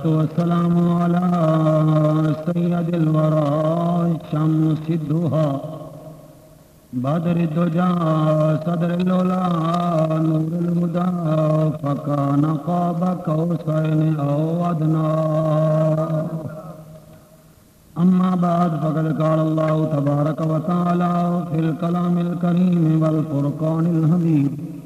والسلام على سيد الورى شمس الضحى بدر الدجى صدر العلا نور الهدى فكان قاب قوسين أو أدنى أما بعد فقد قال الله تبارك وتعالى في الكلام الكريم والفرقان الحميد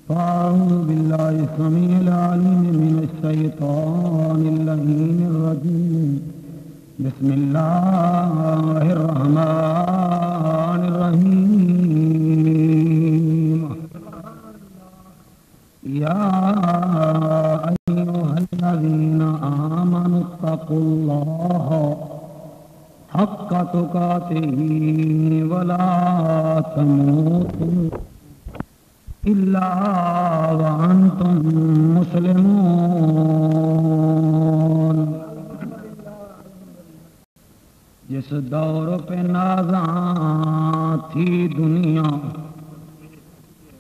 فأعوذ بالله السميع العليم من الشيطان اللعين الرجيم بسم الله الرحمن الرحيم يا أيها الذين آمنوا اتقوا الله حق تقاته ولا تموتن إلا وأنتم مسلمون جس دور پہ نازاں تھی دنیا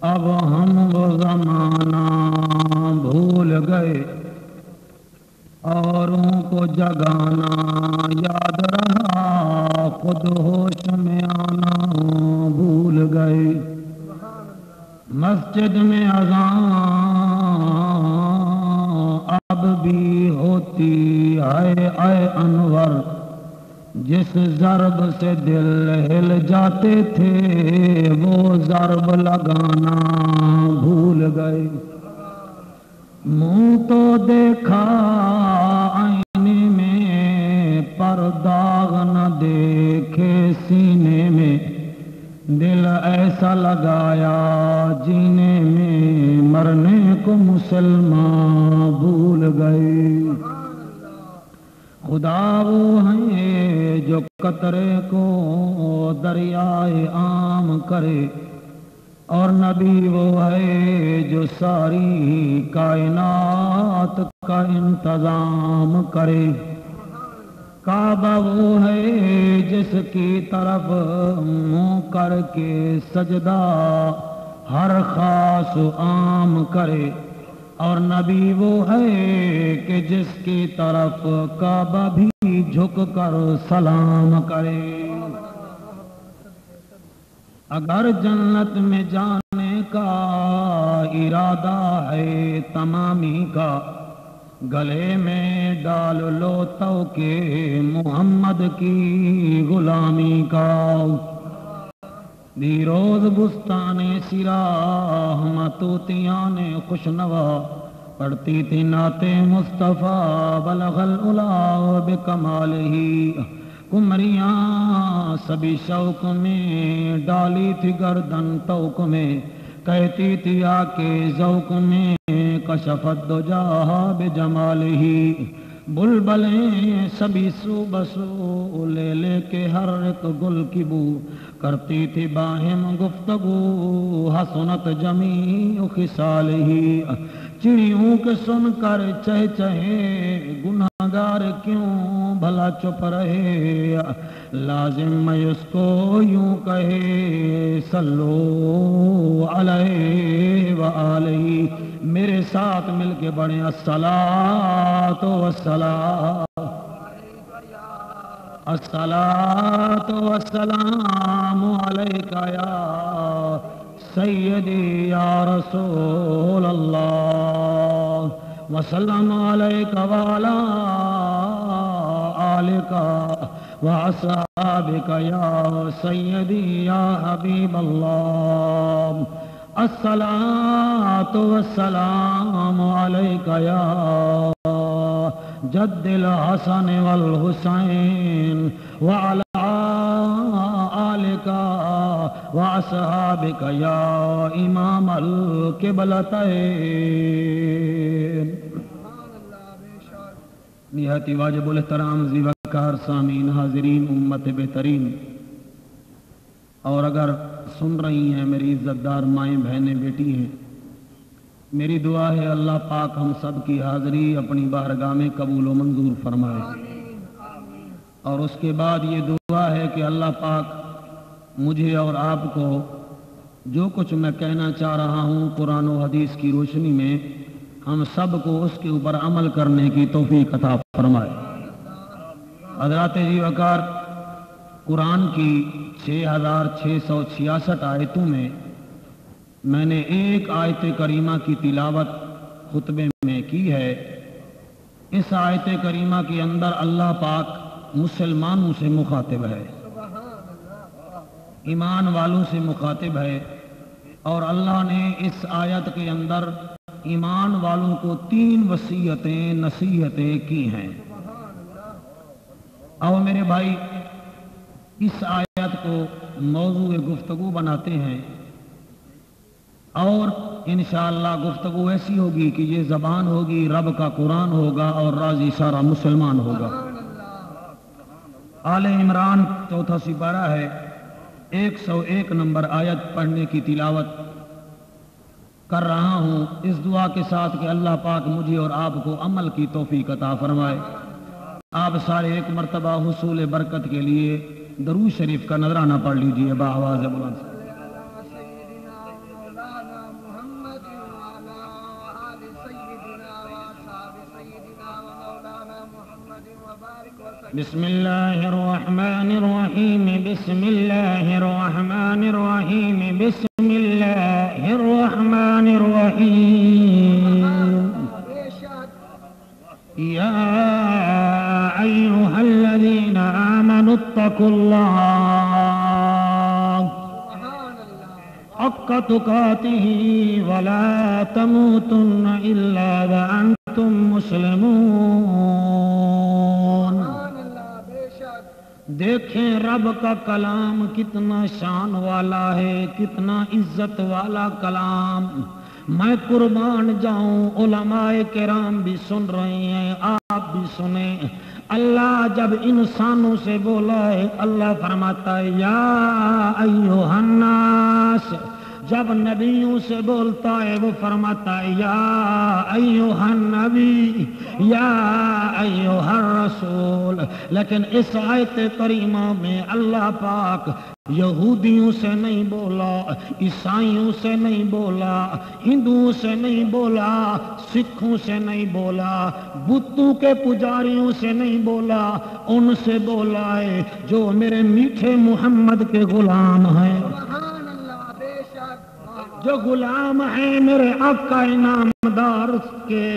اب ہم وہ زمانہ بھول گئے اوروں کو جگانا یاد رہا خود ہوش میں آنا بھول گئے مسجد میں اذان اب بھی ہوتی ہے اے انور جس ضرب سے دل ہل جاتے تھے وہ ضرب لگانا بھول گئے منہ تو دیکھا آئینے میں پر داغ نہ دیکھے سینے میں دل ایسا لگایا جینے میں مرنے کو مسلمان بھول گئے خدا وہ ہے جو قطرے کو دریائے عام کرے اور نبی وہ ہے جو ساری کائنات کا انتظام کرے کعبہ وہ ہے جس کی طرف منہ کر کے سجدہ ہر خاص عام کرے اور نبی وہ ہے کہ جس کی طرف کعبہ بھی جھک کر سلام کرے اگر جنت میں جانے کا ارادہ ہے تمامی کا گلے میں ڈال لو تو کہ محمد کی غلامی کا دیروز بستان سراہ متوتیان خوشنوا پڑھتی تھی نعت مصطفیٰ بلغ العلا بکمالہ کمریاں سبھی شوق میں ڈالی تھی گردن توق میں کہتی تھی آ کے ذوق میں کشفت دجا بجمالہ بلبلیں سبھی سو بسو لے لے کے ہر ایک گل کی بو کرتی تھی باہم گفتگو حسنت جمیع خصالہ چڑیوں کے سن کر چہ چہے گناہگار کیوں بھلا چپ رہے لازم میں اس کو یوں کہے صلو علیہ وآلہ میرے ساتھ مل کے بڑھیں الصلاۃ والسلام الصلاۃ والسلام علیکہ یا سیدی یا رسول اللہ وسلم علیکہ وعلا آلکہ وَأَصْحَابِكَ يَا سَيِّدِي يَا حَبِيبَ اللَّهِ الصلاة والسلام عليك يا جد الحسن والحسين وعلى آلك وأصحابك يا إمام القبلتين نہایت واجب الاحترام ذی وقار سامعین حاضرین امت بہترین اور اگر سن رہی ہیں میری عزت دار مائیں بہنیں بیٹی ہیں میری دعا ہے اللہ پاک ہم سب کی حاضری اپنی بارگاہ میں قبول و منظور فرمائے اور اس کے بعد یہ دعا ہے کہ اللہ پاک مجھے اور آپ کو جو کچھ میں کہنا چاہ رہا ہوں قرآن و حدیث کی روشنی میں ہم سب کو اس کے اوپر عمل کرنے کی توفیق عطا فرمائے۔ حضرات جی وقار، قرآن کی 6666 آیتوں میں نے ایک آیت کریمہ کی تلاوت خطبے میں کی ہے۔ اس آیت کریمہ کے اندر اللہ پاک مسلمانوں سے مخاطب ہے، ایمان والوں سے مخاطب ہے، اور اللہ نے اس آیت کے اندر ایمان والوں کو 3 وصیتیں نصیحتیں کی ہیں۔ اور میرے بھائی، اس آیت کو موضوع گفتگو بناتے ہیں، اور انشاءاللہ گفتگو ایسی ہوگی کہ یہ زبان ہوگی، رب کا قرآن ہوگا اور راضی سارا مسلمان ہوگا۔ آل عمران 4 سپارہ ہے، 101 نمبر آیت پڑھنے کی تلاوت کر رہا ہوں، اس دعا کے ساتھ کہ اللہ پاک مجھے اور آپ کو عمل کی توفیق عطا فرمائے۔ آپ سارے ایک مرتبہ حصول برکت کے لیے درود شریف کا نذرانہ پڑھ لیجئے بآواز بلند۔ بسم الله الرحمن الرحيم، بسم الله الرحمن الرحيم، بسم الله الرحمن الرحيم۔ يا أيها الذين آمنوا اتقوا الله حق تقاته ولا تموتن إلا وأنتم مسلمون۔ دیکھیں رب کا کلام کتنا شان والا ہے، کتنا عزت والا کلام۔ میں قربان جاؤں، علماء کرام بھی سن رہے ہیں، آپ بھی سنیں۔ اللہ جب انسانوں سے بولا ہے، اللہ فرماتا ہے یا ایھا الناس۔ جب نبیوں سے بولتا ہے وہ فرماتا ہے یا ایھا النبی، یا ایھا الرسول۔ لیکن اس آیت کریمہ میں اللہ پاک یہودیوں سے نہیں بولا، عیسائیوں سے نہیں بولا، ہندوؤں سے نہیں بولا، سکھوں سے نہیں بولا، بتوں کے پجاریوں سے نہیں بولا، ان سے بولا ہے جو میرے میٹھے محمد کے غلام ہیں، جو غلام ہیں میرے آقا انعامدار کے۔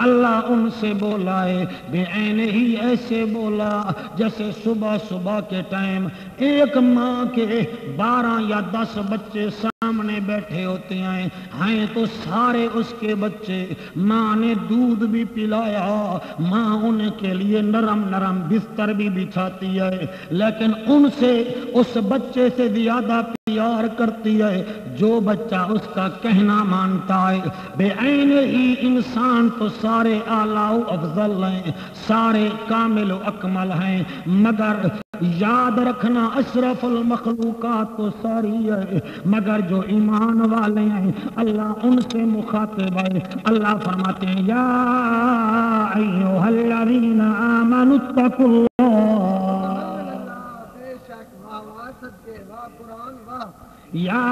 اللہ ان سے بولا ہے بعین ہی ایسے بولا جیسے صبح صبح کے ٹائم ایک ماں کے 12 یا 10 بچے سامنے بیٹھے ہوتے ہیں تو سارے اس کے بچے، ماں نے دودھ بھی پلایا، ماں ان کے لیے نرم نرم بستر بھی بچھاتی ہے، لیکن ان سے اس بچے سے زیادہ پیار کرتی ہے جو بچہ اس کا کہنا مانتا ہے۔ بے عین ہی انسان تو سارے اعلیٰ و افضل ہیں، سارے کامل و اکمل ہیں، مگر یاد رکھنا اشرف المخلوقات تو ساری ہے، مگر جو ایمان والے ہیں اللہ ان سے مخاطب ہے۔ اللہ فرماتے ہیں یا ایھا الذین آمنوا اتقوا اللہ۔ یا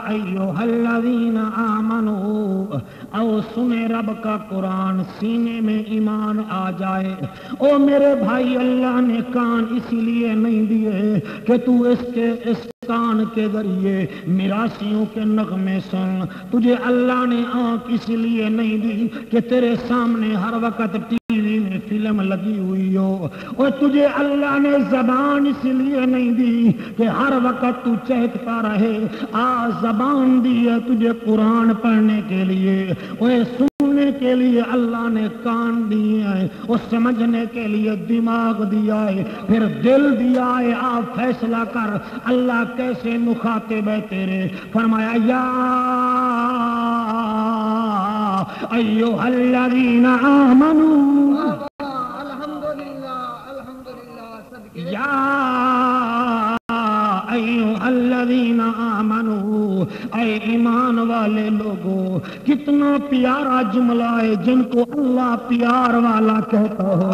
ایھا الذین آمنوا، او سنے رب کا قرآن سینے میں ایمان آ جائے۔ او میرے بھائی، اللہ نے کان اسی لیے نہیں دیے کہ تو اس کان کے ذریعے میراثیوں کے نغمے سن، تجھے اللہ نے آنکھ اس لیے نہیں دی کہ تیرے سامنے ہر وقت ٹی وی میں فلم لگی ہوئی ہو، اور تجھے اللہ نے زبان اس لیے نہیں دی کہ ہر وقت تو چہکتا رہے، زبان دی ہے تجھے قرآن پڑھنے کے لیے، اور سننے کے لیے اللہ نے کان دیے ہیں، اور سمجھنے کے لیے دماغ دیا ہے، پھر دل دیا ہے۔ آپ فیصلہ کر اللہ کیسے مخاطب ہے تیرے۔ فرمایا یا ایھا الذین آمنوا، یا ایھا الذین آمنوا، اے ایمان والے لوگوں۔ کتنا پیارا جملہ ہے، جن کو اللہ پیار والا کہتا ہو،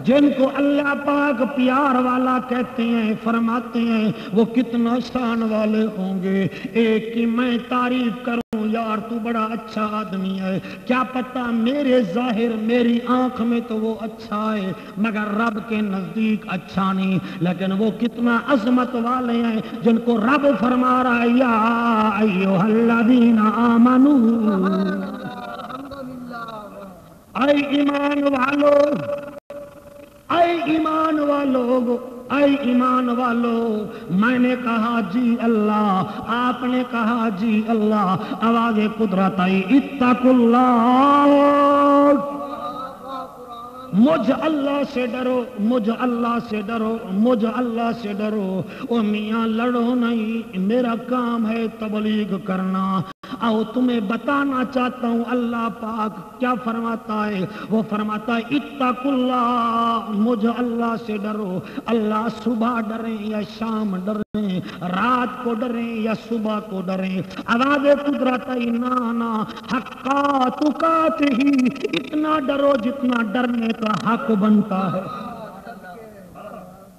جن کو اللہ پاک پیار والا کہتے ہیں، فرماتے ہیں وہ کتنا شان والے ہوں گے۔ ایک کی میں تعریف کروں یار تو بڑا اچھا آدمی ہے، کیا پتہ میرے ظاہر میری آنکھ میں تو وہ اچھا ہے مگر رب کے نزدیک اچھا نہیں، لیکن وہ کتنا عظمت والے ہیں جن کو رب فرما رہا ہے یا ایھا الذین آمنوا، اے ایمان والو، اے ایمان والو، اے ایمان والو، میں نے کہا جی اللہ، آپ نے کہا جی اللہ، آواز قدرت آئی اتقوا اللہ، مجھ اللہ سے ڈرو، مجھ اللہ سے ڈرو، مجھ اللہ سے ڈرو۔ او میاں لڑو نہیں، میرا کام ہے تبلیغ کرنا۔ آؤ تمہیں بتانا چاہتا ہوں اللہ پاک کیا فرماتا ہے، وہ فرماتا ہے اتقوا اللہ، مجھ اللہ سے ڈرو۔ اللہ صبح ڈریں یا شام ڈریں، رات کو ڈریں یا صبح کو ڈریں، آواز قدرت نا حقا تقاتہ، اتنا ڈرو جتنا ڈرنے کا حق بنتا ہے۔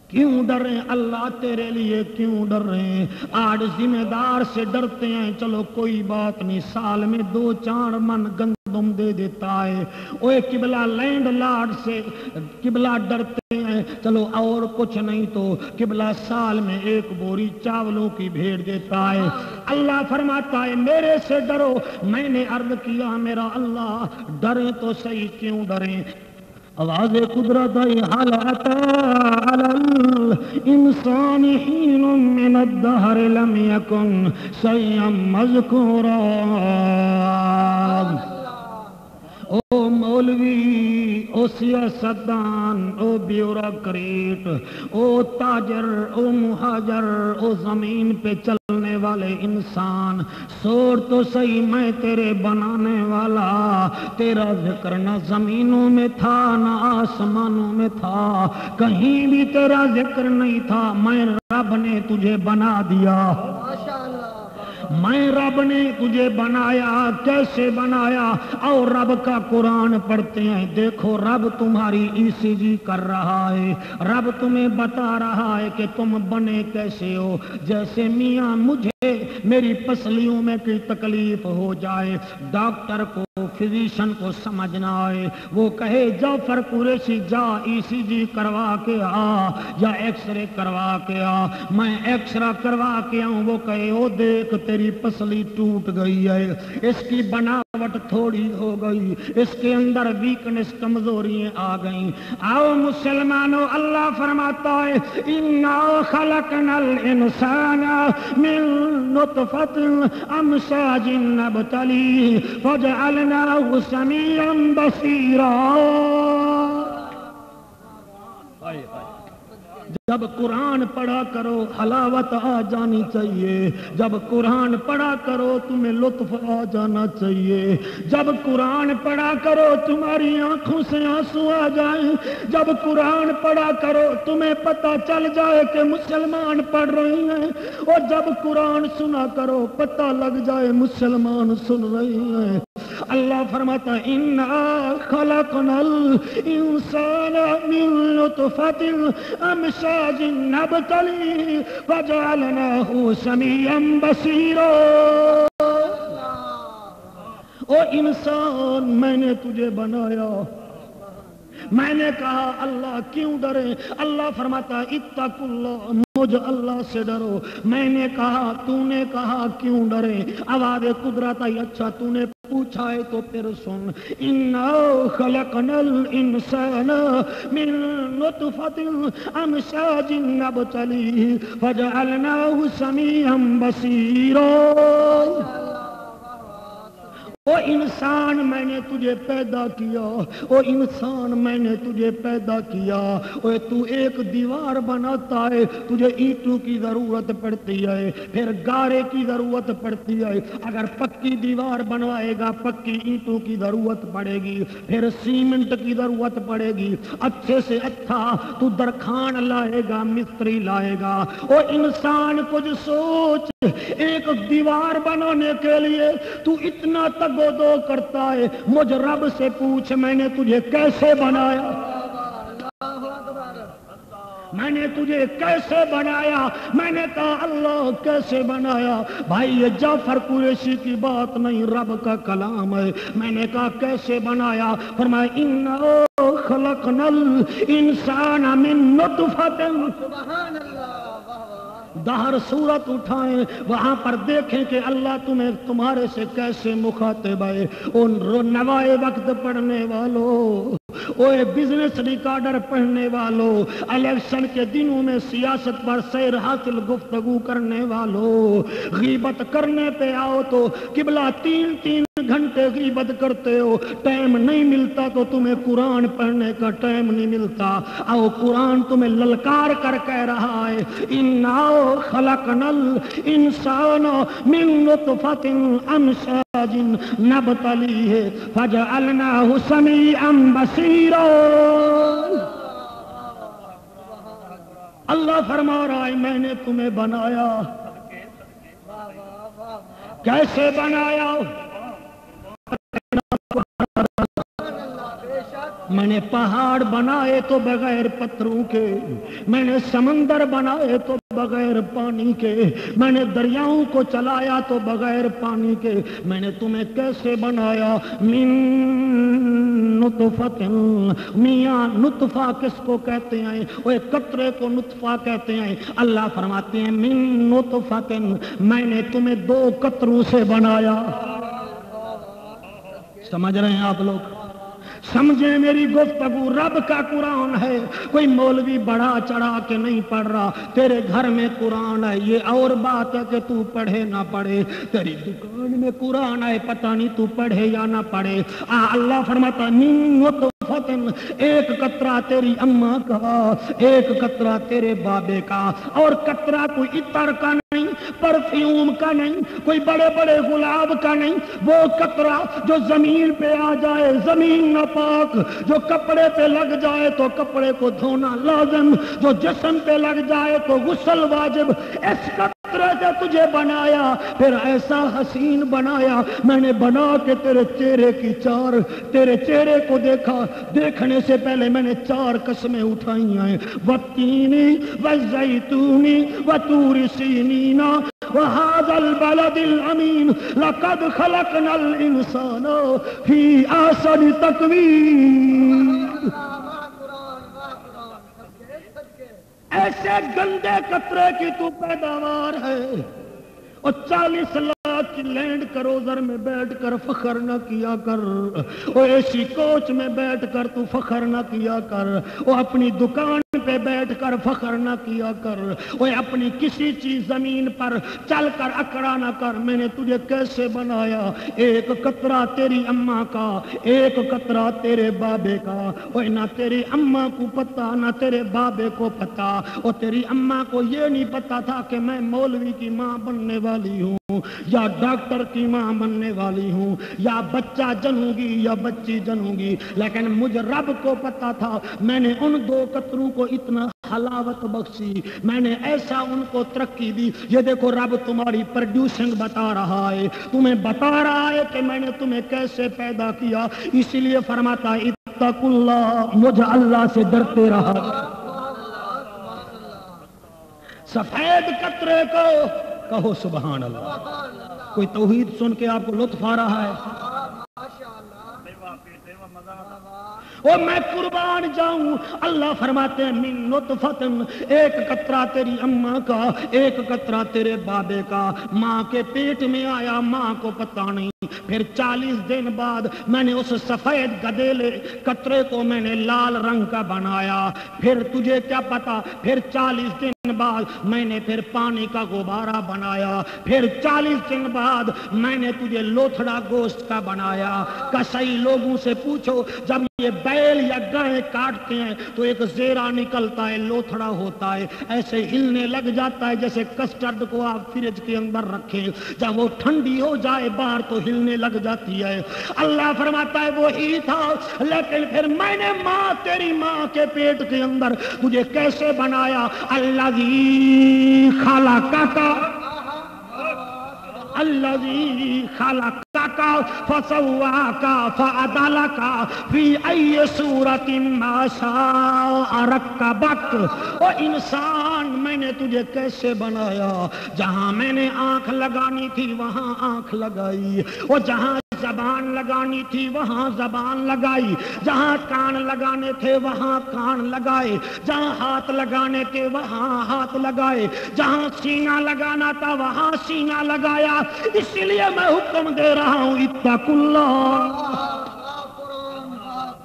کیوں ڈریں اللہ تیرے لیے کیوں ڈر رہے ہیں؟ آج ذمہ دار سے ڈرتے ہیں، چلو کوئی بات نہیں، سال میں 2-4 من گندم دے دیتا ہے، اوے قبلہ لینڈ لارڈ سے قبلہ ڈرتے ہیں، چلو اور کچھ نہیں تو قبلہ سال میں 1 بوری چاولوں کی بھیج دیتا ہے۔ اللہ فرماتا ہے میرے سے ڈرو۔ میں نے عرض کیا میرا اللہ ڈریں تو صحیح کیوں ڈریں؟ آواز قدرت حل اتی علی الانسان حین من الدہر لم یکن شیئا مذکورا۔ او مولوی، او سیاستدان، او بیوروکریٹ، او تاجر، او مہاجر، او زمین پہ چلنے والے انسان، سوچ تو صحیح میں تیرے بنانے والا، تیرا ذکر نہ زمینوں میں تھا نہ آسمانوں میں تھا، کہیں بھی تیرا ذکر نہیں تھا، میں رب نے تجھے بنا دیا۔ میں رب نے تجھے بنایا، کیسے بنایا؟ اور رب کا قرآن پڑھتے ہیں، دیکھو رب تمہاری ECG کر رہا ہے، رب تمہیں بتا رہا ہے کہ تم بنے کیسے ہو۔ جیسے میاں مجھے میری پسلیوں میں کوئی تکلیف ہو جائے، ڈاکٹر کو فزیشن کو سمجھنا ہے، وہ کہے جعفر قریشی جا ECG کروا کے آ یا ایکس رے کروا کے آ، میں ایکس رے کروا کے آؤں، وہ کہے او دیکھ تیری پسلی ٹوٹ گئی ہے، اس کی بناوٹ تھوڑی ہو گئی، اس کے اندر ویکنس کمزوریاں آ گئیں۔ آؤ مسلمانوں، اللہ فرماتا ہے اِنَّا خَلَقْنَا الْإِنسَانَ مِن نُطْفَةٍ أَمْشَاجٍ نَبْتَلِيهِ فَجَعَلْنَاهُ سَمِيعًا بَصِيرًا۔ جب قرآن پڑھا کرو حلاوت آ جانی چاہیے، جب قرآن پڑھا کرو تمہیں لطف آ جانا چاہیے، جب قرآن پڑھا کرو تمہاری آنکھوں سے آنسو آ جائیں، جب قرآن پڑھا کرو تمہیں پتہ چل جائے کہ مسلمان پڑھ رہے ہیں، اور جب قرآن سنا کرو پتہ لگ جائے مسلمان سن رہے ہیں۔ اللہ فرماتا ہے اِنَّا خَلَقْنَا الْإِنسَانَ مِن نُطْفَةٍ أَمْشَاجٍ نَبْتَلِيهِ فَجَعَلْنَاهُ سَمِيعًا بَصِيرًا۔ او انسان میں نے تجھے بنایا، میں نے کہا اللہ کیوں ڈرے؟ اللہ فرماتا ہے اتقوا اللہ، مجھ اللہ سے ڈرو۔ میں نے کہا، تو نے کہا کیوں ڈرے؟ آواز قدرت آئی، اچھا تو نے پوچھا ہے تو پھر سن۔ اِنَّا خَلَقْنَا الْإِنسَانَ مِن نُطْفَةٍ أَمْشَاجٍ نَبْتَلِيهِ فَجَعَلْنَاهُ سَمِيعًا بَصِيرًا۔ او انسان میں نے تجھے پیدا کیا، او انسان میں نے تجھے پیدا کیا، او تو ایک دیوار بناتا ہے، تجھے اینٹوں کی ضرورت پڑتی ہے، پھر گارے کی ضرورت پڑتی ہے، اگر پکی دیوار بنوائے گا پکی اینٹوں کی ضرورت پڑے گی، پھر سیمنٹ کی ضرورت پڑے گی، اچھے سے اچھا تو درخان لائے گا، مستری لائے گا۔ او انسان کچھ سوچ، ایک دیوار بنانے کے لیے تو اتنا تگو دو کرتا ہے، مجھ رب سے پوچھ میں نے تجھے کیسے بنایا؟ मैंने तुझे कैसे बनाया? मैंने कहा अल्लाह कैसे बनाया? भाई ये जाफर कुरैशी की बात नहीं, रब का कलाम है। मैंने कहा कैसे बनाया? फरमाया इन्ना खलकनल इंसान मिन नुतफतिन। सुभान अल्लाह। दहर सूरत उठाएं, वहां पर देखें कि अल्लाह तुम्हें तुम्हारे से कैसे मुखातिब है। उन नवाए वक्त पढ़ने वालों, ओए बिजनेस रिकॉर्डर पढ़ने वालों, इलेक्शन के दिनों में सियासत पर सैर हासिल गुफ्तगू करने वालों, गीबत करने पे आओ तो किबला 3-3 घंटे गीबत करते हो, टाइम नहीं मिलता तो तुम्हें कुरान पढ़ने का टाइम नहीं मिलता। आओ कुरान तुम्हें ललकार कर कह रहा है इन्ना खलकनल इंसान मिन नुतफतिन अमशाजिन नबतलीहि फजअलनाहु समीअन बसीरा। अल्लाह फरमा रहा है मैंने तुम्हें बनाया। कैसे बनाया? मैंने पहाड़ बनाए तो बगैर पत्थरों के, मैंने समंदर बनाए तो बगैर पानी के, मैंने दरियाओं को चलाया तो बगैर पानी के। मैंने तुम्हें कैसे बनाया? मिन नुतफतिन। मियां नुतफा किसको कहते हैं? वो एक कतरे को नुतफा कहते हैं। अल्लाह फरमाते हैं मिन नुतफतिन, मैंने तुम्हें 2 कतरों से बनाया। समझ रहे हैं आप लोग? समझे मेरी गुफ्तगू, रब का कुरान है। कोई मौलवी बढ़ा चढ़ा के नहीं पढ़ रहा। तेरे घर में कुरान है, ये और बात है कि तू पढ़े ना पढ़े। तेरी दुकान में कुरान है, पता नहीं तू पढ़े या ना पढ़े। अल्लाह फरमाता फतन, एक कतरा तेरी अम्मा का, एक कतरा तेरे बाबे का, और कतरा कोई इतर का नहीं, परफ्यूम का नहीं, कोई बड़े बड़े गुलाब का नहीं। वो कतरा जो जमीन पे आ जाए जमीन नापाक, जो कपड़े पे लग जाए तो कपड़े को धोना लाजिम, जो जिस्म पे लग जाए तो गुस्ल वाजिब। इस कतरे से तुझे बनाया, फिर ऐसा हसीन बनाया। मैंने बना के तेरे चेहरे की चार, तेरे चेहरे को देखा, देखने से पहले मैंने 4 कसमें उठाई हैं। वत्तीनी वज़ैतूनी वतूर सीनीना वहाज़ल बलदिल अमीन लक़द खलक़नल इंसाना फी अहसनि तक़वीम। ऐसे गंदे कतरे की तू पैदावार है। और 40 लाख की लैंड क्रूजर में बैठकर फखर न किया कर, और ऐसी कोच में बैठकर तू फखर न किया कर, और अपनी दुकान पे बैठकर फखर न किया कर, और अपनी किसी चीज जमीन पर चलकर अकड़ा न कर। मैंने तुझे कैसे बनाया? एक कतरा तेरी अम्मा का, एक कतरा तेरे बाबे का। और ना तेरी अम्मा को पता, ना तेरे बाबे को पता। और तेरी अम्मा को ये नहीं पता था कि मैं मौलवी की माँ बनने वाली हूँ, या डॉक्टर की माँ बनने वाली हूँ, या बच्चा जनूंगी या बच्ची जनूंगी। लेकिन मुझे रब को पता था। मैंने उन 2 कतरों को इतना हलावत बख्शी, मैंने ऐसा उनको तरक्की दी। ये देखो रब तुम्हारी प्रोड्यूसिंग बता रहा है, तुम्हें बता रहा है कि मैंने तुम्हें कैसे पैदा किया। इसीलिए फरमाता इत्तकुल्लाह, मुझे अल्लाह से डरते रहा। सफेद कतरे को कहो सुभान अल्लाह। कोई तौहीद सुन के आपको लुत्फ आ रहा है? ओ मैं कुर्बान जाऊं। अल्लाह फरमाते हैं मिन नुतफतिन, एक कतरा तेरी अम्मा का, एक कतरा तेरे बाबे का। माँ के पेट में आया, माँ को पता नहीं। फिर 40 दिन बाद मैंने उस सफेद गधेले कतरे को मैंने लाल रंग का बनाया। फिर तुझे क्या पता, फिर 40 दिन बाद मैंने फिर पानी का गुब्बारा बनाया। फिर 40 दिन बाद मैंने तुझे लोथड़ा गोश्त का बनाया। कसाई लोगों से पूछो, जब ये बैल या गाय काटते हैं तो एक जेरा निकलता है, लोथड़ा होता है, ऐसे हिलने लग जाता है जैसे कस्टर्ड को आप फ्रिज के अंदर रखें, जब वो ठंडी हो जाए बाहर तो हिलने लग जाती है। अल्लाह फरमाता है वो ही था। लेकिन फिर मैंने माँ, तेरी माँ के पेट के अंदर तुझे कैसे बनाया? अल्लाज़ी खलक़का, الذی خلقک فسواک فعدلک فی ای صورت ما شاء رکبک. او انسان میں نے تجھے کیسے بنایا؟ جہاں میں نے آنکھ لگانی تھی وہاں آنکھ لگائی، اور جہاں زبان لگانی تھی وہاں زبان لگائی، جہاں کان لگانے تھے وہاں کان لگائے، جہاں ہاتھ لگانے تھے وہاں ہاتھ لگائے، جہاں سینہ لگانا تھا وہاں سینہ لگایا. اس لیے میں حکم دے رہا ہوں اتقوا اللہ،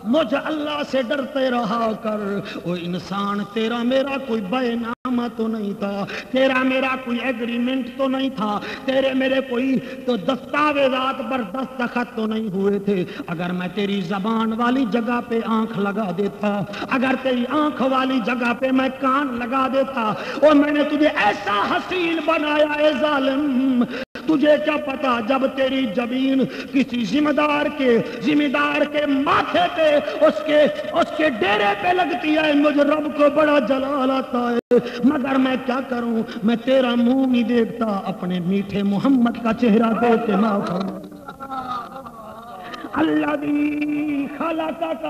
مجھ اللہ سے ڈرتے رہا کر. او انسان، تیرا میرا کوئی بے نامہ تو نہیں تھا، تیرا میرا کوئی ایگریمنٹ تو نہیں تھا، تیرے میرے کوئی تو دستاویزات پر دستخط تو نہیں ہوئے تھے. اگر میں تیری زبان والی جگہ پہ آنکھ لگا دیتا، اگر تیری آنکھ والی جگہ پہ میں کان لگا دیتا، اور میں نے تجھے ایسا حسین بنایا اے ظالم، تجھے کیا پتا جب تیری جبین کسی ذمہ دار کے ماتھے پہ اس کے ڈیرے پہ لگتی ہے، مجھے رب کو بڑا جلال آتا ہے. مگر میں کیا کروں، میں تیرا منہ نہیں دیکھتا، اپنے میٹھے محمد کا چہرہ دیکھ کے معاف کروں. الذی خلقک،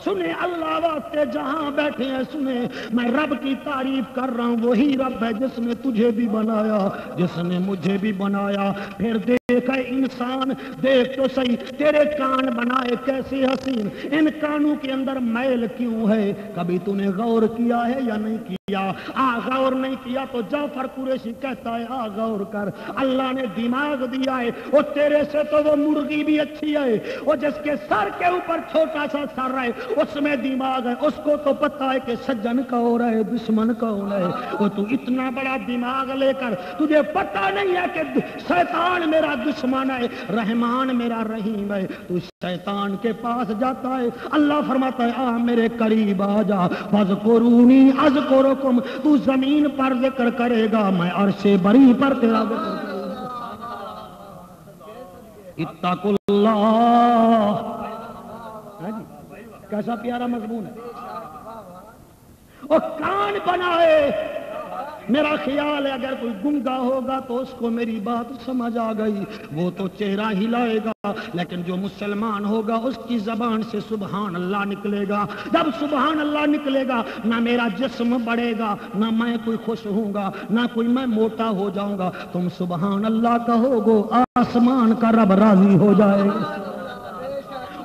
سنیں اللہ واسطے جہاں بیٹھے ہیں سنیں، میں رب کی تعریف کر رہا ہوں. وہی رب ہے جس نے تجھے بھی بنایا، جس نے مجھے بھی بنایا. پھر دیکھ اے انسان، دیکھ تو صحیح، تیرے کان بنائے کیسے حسین، ان کانوں کے اندر میل کیوں ہے؟ کبھی تو نے غور کیا ہے یا نہیں کیا؟ غور نہیں کیا تو جعفر قریشی کہتا ہے غور کر. اللہ نے دماغ دیا ہے، اور تیرے سے تو وہ مرغی بھی اچھی ہے، اور جس کے سر کے اوپر چھوٹا سا سر ہے اس میں دماغ ہے، اس کو تو پتا ہے کہ سجن کون ہے دشمن کون ہے. وہ تو اتنا بڑا دماغ لے کر تجھے پتا نہیں ہے کہ شیطان میرا دشمن ہے، رحمان میرا رحیم ہے. تو شیطان کے پاس جاتا ہے، اللہ فرماتا ہے میرے قریب آ جا، فاذکرونی اذکرکم. تو زمین پر ذکر کرے گا، میں عرش بری پر تیرا ذکر کروں گا. اتقوا اللہ. کیسا پیارا مضمون ہے. اور کان بنائے، میرا خیال ہے اگر کوئی گنگا ہوگا تو اس کو میری بات سمجھ آ گئی، وہ تو چہرہ ہلائے گا، لیکن جو مسلمان ہوگا اس کی زبان سے سبحان اللہ نکلے گا. جب سبحان اللہ نکلے گا، نہ میرا جسم بڑھے گا، نہ میں کوئی خوش ہوں گا، نہ کوئی میں موٹا ہو جاؤں گا. تم سبحان اللہ کہو گو، آسمان کا رب راضی ہو جائے گا.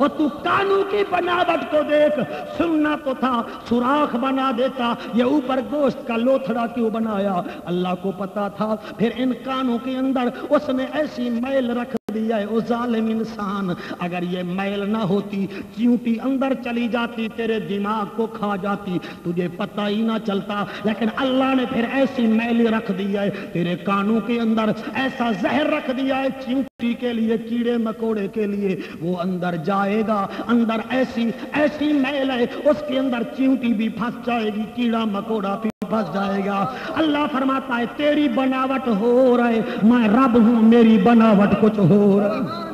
اور تو کانوں کی بناوٹ کو دیکھ، سننا تو تھا سوراخ بنا دیتا، یہ اوپر گوشت کا لوتھڑا کیوں بنایا؟ اللہ کو پتا تھا. پھر ان کانوں کے اندر اس نے ایسی میل رکھ دیا ہے. او ظالم انسان، اگر یہ میل نہ ہوتی، چیونٹی اندر چلی جاتی، تیرے دماغ کو کھا جاتی، تجھے پتہ ہی نہ چلتا. لیکن اللہ نے پھر ایسی میل رکھ دی ہے تیرے کانوں کے اندر، ایسا زہر رکھ دیا ہے چیونٹی کے لیے، کیڑے مکوڑے کے لیے. وہ اندر جائے گا، اندر ایسی میل ہے اس کے اندر چیونٹی بھی پھنس جائے گی، کیڑا مکوڑا بھی پھنس جائے گا. اللہ فرماتا ہے تیری بناوٹ ہو رہے، میں رب ہوں، میری بناوٹ کچھ ہو رہا ہے.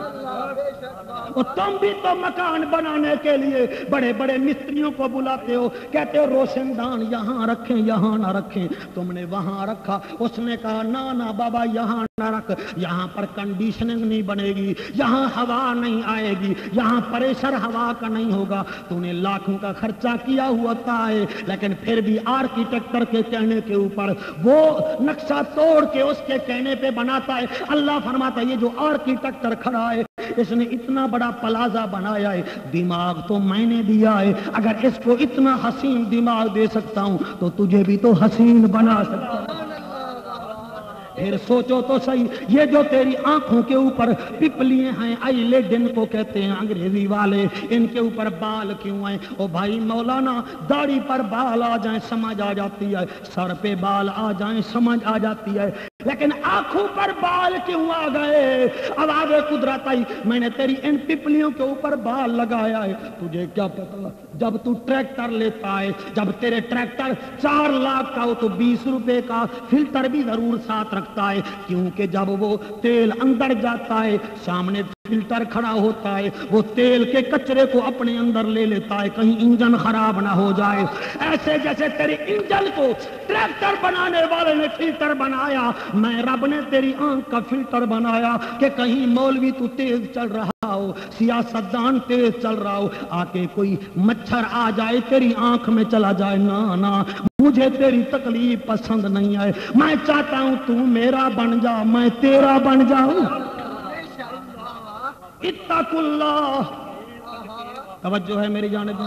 اور تم بھی تو مکان بنانے کے لیے بڑے بڑے مستریوں کو بلاتے ہو، کہتے ہو روشن دان یہاں رکھیں یہاں نہ رکھیں. تم نے وہاں رکھا، اس نے کہا نا بابا یہاں نہ رکھ، یہاں پر کنڈیشننگ نہیں بنے گی، یہاں ہوا نہیں آئے گی، یہاں پریشر ہوا کا نہیں ہوگا. تو نے لاکھوں کا خرچہ کیا ہوا ہے، لیکن پھر بھی آرکیٹیکٹر کے کہنے کے اوپر وہ نقشہ توڑ کے اس کے کہنے پہ بناتا ہے. اللہ فرماتا ہے یہ جو آرکیٹیکٹر کھڑا ہے اس نے اتنا بڑا پلازا بنایا ہے، دماغ تو میں نے دیا ہے. اگر اس کو اتنا حسین دماغ دے سکتا ہوں تو تجھے بھی تو حسین بنا سکتا ہوں. پھر سوچو تو صحیح، یہ جو تیری آنکھوں کے اوپر پپلیاں ہیں، آئی لیڈ ان کو کہتے ہیں انگریزی والے، ان کے اوپر بال کیوں ہیں؟ او بھائی مولانا، داڑھی پر بال آ جائیں سمجھ آ جاتی ہے، سر پہ بال آ جائیں سمجھ آ جاتی ہے، لیکن آنکھوں پر بال کیوں آ گئے؟ آواز قدرت آئی، میں نے تیری ان پپلیوں کے اوپر بال لگایا ہے. تجھے کیا پتا جب تو ٹریکٹر لیتا ہے، جب تیرے ٹریکٹر 4 لاکھ کا ہو تو 20 روپے کا فلٹر بھی ضرور ساتھ رکھتا ہے، کیونکہ جب وہ تیل اندر جاتا ہے سامنے फिल्टर खड़ा होता है, वो तेल के कचरे को अपने अंदर ले लेता है, कहीं इंजन खराब ना हो जाए। ऐसे जैसे तेरे इंजन को ट्रैक्टर बनाने वाले ने फिल्टर बनाया, मैं रब ने तेरी आंख का फिल्टर बनाया कि कहीं मौलवी तू तेज चल रहा हो, सियासतदान तेज चल रहा हो, आके कोई मच्छर आ जाए तेरी आंख में चला जाए। ना ना, मुझे तेरी तकलीफ पसंद नहीं है। मैं चाहता हूं तू मेरा बन जा, मैं तेरा बन जाऊं। इत्तकुल्लाह, तवज्जो है मेरी जानिब।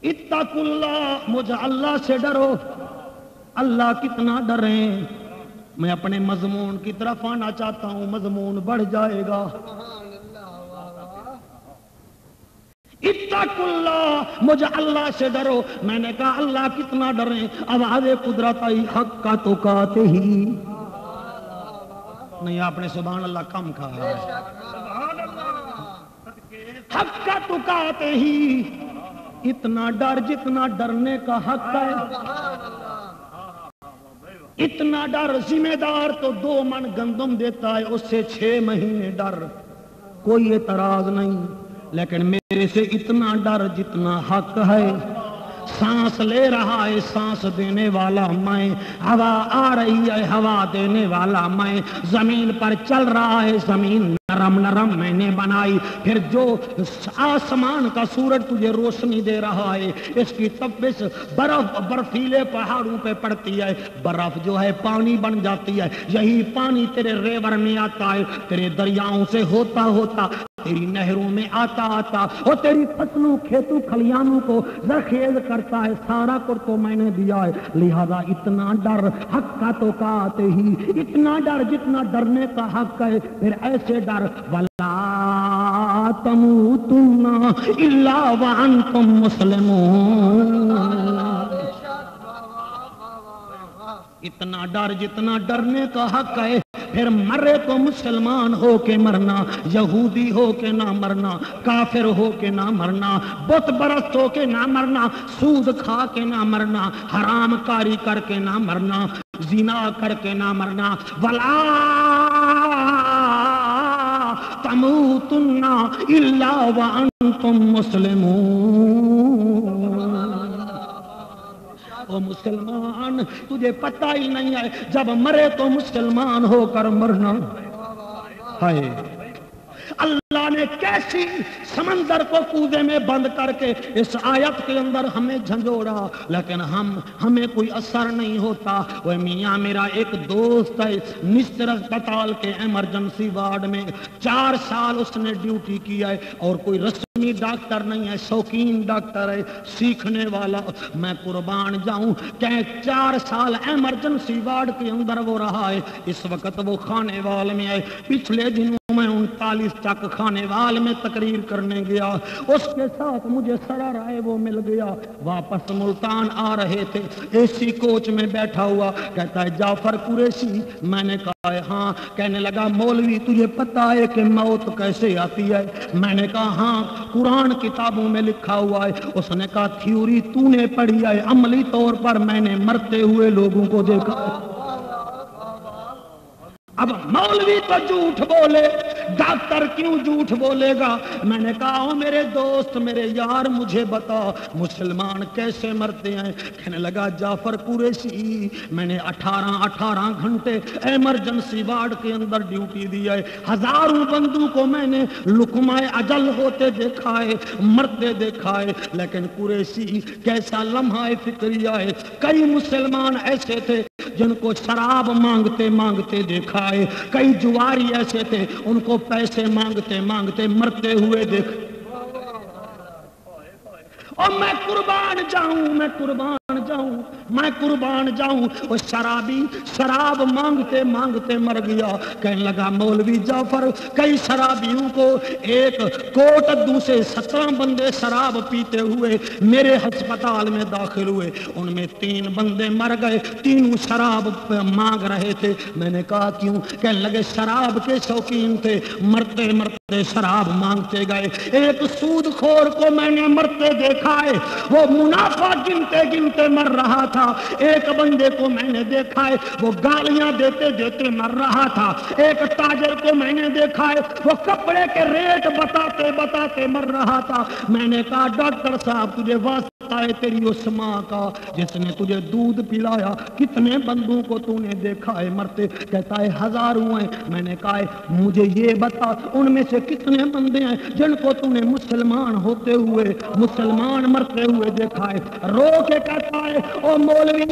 इत्तकुल्लाह, मुझे अल्लाह से डरो। अल्लाह कितना डरे। मैं अपने मजमून की तरफ आना चाहता हूं, मजमून बढ़ जाएगा। इत्तकुल्लाह, मुझे अल्लाह से डरो। मैंने कहा अल्लाह कितना डरे। आवाज़े कुदरत आई, हक का तो कहते ही नहीं। आपने सुभान अल्लाह कम कहा है। हक का तो कहते ही, इतना डर जितना डरने का हक है। इतना डर, जिम्मेदार तो 2 मन गंदम देता है, उससे 6 महीने डर, कोई एतराज नहीं। लेकिन मेरे से इतना डर जितना हक है। सांस ले रहा है, सांस देने वाला मैं। हवा आ रही है, हवा देने वाला मैं। जमीन पर चल रहा है, जमीन नरम नरम मैंने बनाई। फिर जो आसमान का सूरज तुझे रोशनी दे रहा है, इसकी तपिश बर्फ बर्फीले पहाड़ों पे पड़ती है, बर्फ जो है पानी बन जाती है। यही पानी तेरे रेवर में आता है, तेरे दरियाओं से होता होता तेरी नहरों में आता आता और तेरी फसलों खेतों खलियानों को जरखेज करता है। सारा कुछ तो मैंने दिया है। लिहाजा इतना डर, हक का तो कहते ही, इतना डर जितना डरने का हक है। फिर ऐसे डर, वला तमूतुन्ना इल्ला व अंतुम मुस्लिमून। इतना डर जितना डरने का हक है। फिर मरे तो मुसलमान हो के मरना, यहूदी हो के ना मरना, काफिर हो के ना मरना, बुत परस्त हो के ना मरना, सूद खा के ना मरना, हराम कारी करके ना मरना, जिना करके ना मरना। वला तमूतुन्ना इल्ला व अंतुम मुस्लिमून। ओ मुसलमान, तुझे पता ही नहीं है जब मरे तो मुसलमान होकर मरना है। अल्लाह ने कैसी समंदर को कूदे में बंद करके इस आयत के अंदर हमें झंझोड़ा, लेकिन हमें कोई असर नहीं होता। वो मियाँ मेरा एक दोस्त है, निस्तर अस्पताल के इमरजेंसी वार्ड में 4 साल उसने ड्यूटी किया है और कोई रस्मी डॉक्टर नहीं है, शौकीन डॉक्टर है, सीखने वाला। मैं कुर्बान जाऊं क्या 4 साल इमरजेंसी वार्ड के अंदर वो रहा है। इस वक्त वो खाने वाल में है। पिछले दिनों मैं 39 चक खाने वाल में तकरीर करने गया, उसके साथ मुझे सराराए वो मिल गया। वापस मुल्तान आ रहे थे, एसी कोच में बैठा हुआ, कहता है जाफर कुरैशी। मैंने कहा हाँ। कहने लगा मौलवी तुझे पता है कि मौत कैसे आती है? मैंने कहा हाँ, कुरान किताबों में लिखा हुआ है। उसने कहा थ्योरी तूने पढ़ी है, अमली तौर पर मैंने मरते हुए लोगों को देखा है। अब मौलवी तो झूठ बोले, डॉक्टर क्यों झूठ बोलेगा? मैंने कहा ओ मेरे दोस्त, मेरे यार, मुझे बता मुसलमान कैसे मरते हैं? कहने लगा जाफर कुरैशी, मैंने 18 घंटे इमरजेंसी वार्ड के अंदर ड्यूटी दी है। हजारों बंदों को मैंने लुकमाए अजल होते देखा है, मरते देखा है। लेकिन कुरैशी कैसा लम्हा फिक्रिया है। कई मुसलमान ऐसे थे जिनको शराब मांगते मांगते देखा है, कई जुआरी ऐसे थे उनको पैसे मांगते मांगते मरते हुए देख। और मैं कुर्बान जाऊं, मैं कुर्बान जाऊं, मैं कुर्बान जाऊं। वो शराबी शराब मांगते मांगते मर गया। कहने लगा मौलवी जाफर, कई शराबियों को एक कोट दूसरे 17 बंदे शराब पीते हुए मेरे अस्पताल में दाखिल हुए, उनमें 3 बंदे मर गए, तीनों शराब मांग रहे थे। मैंने कहा क्यों? कहने लगे शराब के शौकीन थे, मरते मरते शराब मांगते गए। एक सूदखोर को मैंने मरते देखा है, वो मुनाफा गिनते गिनते دیتے مر رہا تھا. ایک بندے کو میں نے دیکھا ہے وہ گالیاں دیتے دیتے مر رہا تھا. ایک تاجر کو میں نے دیکھا ہے وہ کپڑے کے ریٹ بتاتے بتاتے مر رہا تھا. میں نے کہا ڈاکٹر صاحب تجھے واسطہ ہے تیری اس ماں کا جس نے تجھے دودھ پلایا, کتنے بندوں کو تو نے دیکھا ہے مرتے؟ کہتا ہے ہزاروں ہیں. میں نے کہا ہے مجھے یہ بتا ان میں سے کتنے بندے ہیں جن کو تو نے مسلمان ہوتے ہوئے مسلمان مرتے ہوئے دیکھا ہے؟ رو کے کہتا ہے او مولوی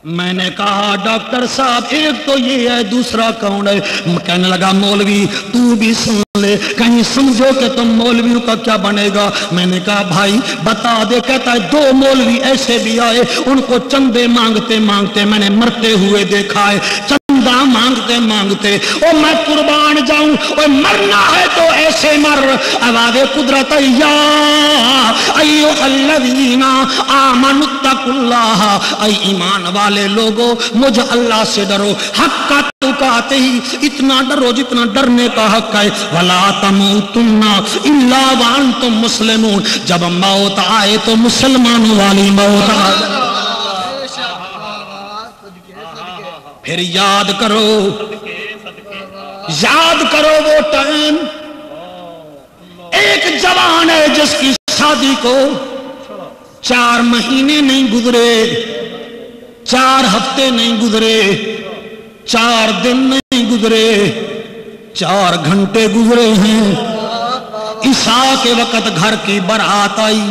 میں نے کہا ڈاکٹر صاحب ایک تو یہ ہے دوسرا کون ہے؟ کہنے لگا مولوی تو بھی سن لے کہیں سمجھو کہ تم مولویوں کا کیا بنے گا. میں نے کہا بھائی بتا دے. کہتا ہے 2 مولوی ایسے بھی آئے ان کو چندے مانگتے مانگتے میں نے مرتے ہوئے دیکھا ہے. چندہ مانگتے مانگتے او میں قربان جاؤں او مرنا ہے تو ایسے مر. آواز قدرت یا ایھا الذین آمنوا اتقوا اللہ, اے ایمان والے لوگوں مجھ اللہ سے ڈرو حق کا تقاتے ہی اتنا ڈرو جتنا ڈرنے کا حق ہے. ولا تموتن الا وانتم مسلمون, جب موت آئے تو مسلمانوں والی موت آئے. پھر یاد کرو وہ ٹائم. ایک جوان ہے جس کی شادی کو 4 مہینے نہیں گزرے, 4 ہفتے نہیں گزرے, 4 دن نہیں گزرے, 4 گھنٹے گزرے ہیں. عشاء کے وقت گھر کی بارات آئی,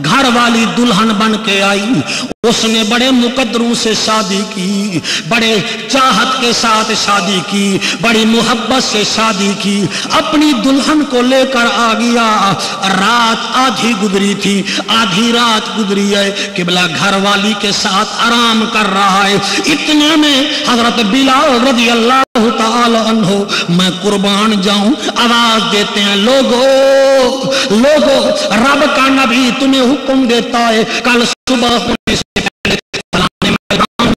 گھر والی دلہن بن کے آئی. اس نے بڑے مقدروں سے شادی کی, بڑے چاہت کے ساتھ شادی کی, بڑی محبت سے شادی کی. اپنی دلہن کو لے کر آ گیا. رات آدھی گزری تھی, آدھی رات گزری ہے. قبلہ گھر والی کے ساتھ آرام کر رہا ہے. اتنے میں حضرت بلال رضی اللہ تعالی عنہ میں قربان جاؤں آواز دیتے ہیں لوگو رب کا نبی تمہیں حکم دیتا ہے کل صبح ہونے سے پہلے فلانے میدان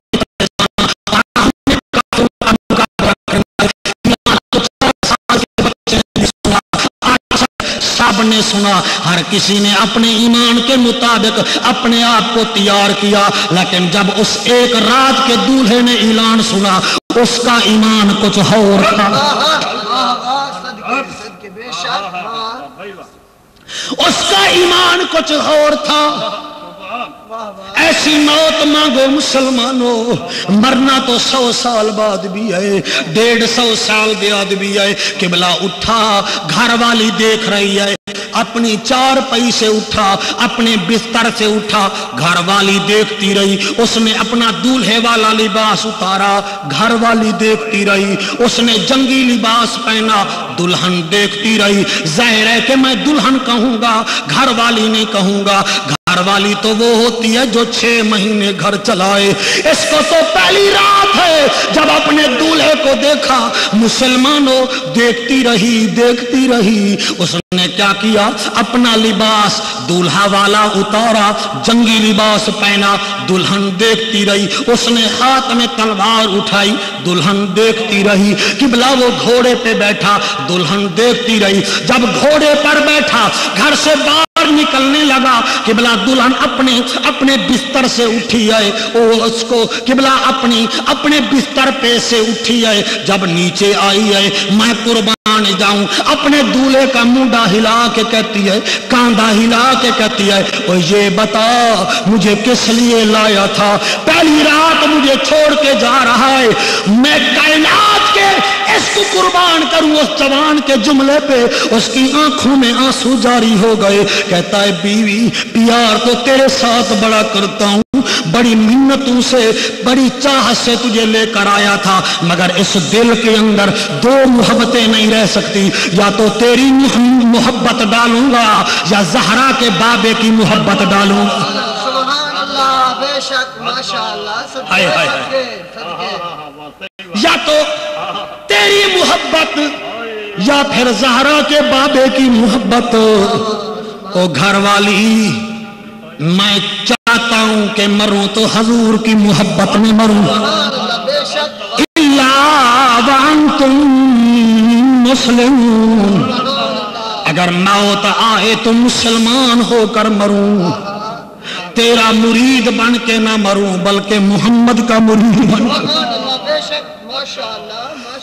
سب نے سنا, ہر کسی نے اپنے ایمان کے مطابق اپنے آپ کو تیار کیا. لیکن جب اس ایک رات کے دولہے نے اعلان سنا اس کا ایمان کچھ اور تھا. اس کا ایمان کچھ اور تھا. ایسی موت مانگو مسلمانوں, مرنا تو 100 سال بعد بھی ہے, 150 سال بعد بھی ہے. قبلہ اٹھا, گھر والی دیکھ رہی ہے, اپنی 4 پئی سے اٹھا, اپنے بستر سے اٹھا, گھر والی دیکھتی رہی. اس نے اپنا دولہے والا لباس اتارا, گھر والی دیکھتی رہی. اس نے جنگی لباس پہنا, دلہن دیکھتی رہی. ظاہر ہے کہ میں دلہن کہوں گا, گھر والی نہیں کہوں گا. گھر والی تو وہ ہوتی ہے جو 6 مہینے گھر چلائے. اس کو تو پہلی رات ہے جب اپنے دولہے کو دیکھا. مسلمانوں دیکھتی رہی. اس نے کیا کیا, اپنا لباس دولہا والا اتارا, جنگی لباس پہنا, دلہن دیکھتی رہی. اس نے ہاتھ میں تلوار اٹھائی, دلہن دیکھتی رہی. قبلہ وہ گھوڑے پہ بیٹھا, دلہن دیکھتی رہی. جب گھوڑے پر بیٹھا گھر سے باہر نکلنے لگا, قبلہ دلہن اپنے بستر سے اٹھی ہے. اس کو قبلہ اپنے بستر پہ سے اٹھی ہے. جب نیچے آئی ہے میں قربان جاؤں, اپنے دولہے کا منڈا ہلا کے کہتی ہے, کاندھا ہلا کے کہتی ہے او یہ بتا مجھے کس لیے لایا تھا؟ پہلی رات مجھے چھوڑ کے جا رہا ہے, میں کائنات کے اس کو قربان کروں. اس جوان کے جملے پہ اس کی آنکھوں میں آنسو جاری ہو گئے. کہتا ہے بیوی پیار تو تیرے ساتھ بڑا کرتا ہوں, بڑی منتوں سے بڑی چاہت سے تجھے لے کر آیا تھا, مگر اس دل کے اندر 2 محبتیں نہیں رہ سکتی. یا تو تیری محبت ڈالوں گا یا زہرا کے بابے کی محبت ڈالوں گا. سبحان اللہ, بے شک ماشاءاللہ, یا تو تیری محبت या फिर ज़हरा के बाबे की मोहब्बत। ओ घर वाली, मैं चाहता हूं कि मरूं तो हजूर की मोहब्बत में मरूं। इल्ला व अंतुम मुस्लिमून, अगर मौत आए तो मुसलमान होकर मरूं, तेरा मुरीद बन के ना मरूं बल्कि मोहम्मद का मुरीद बन के।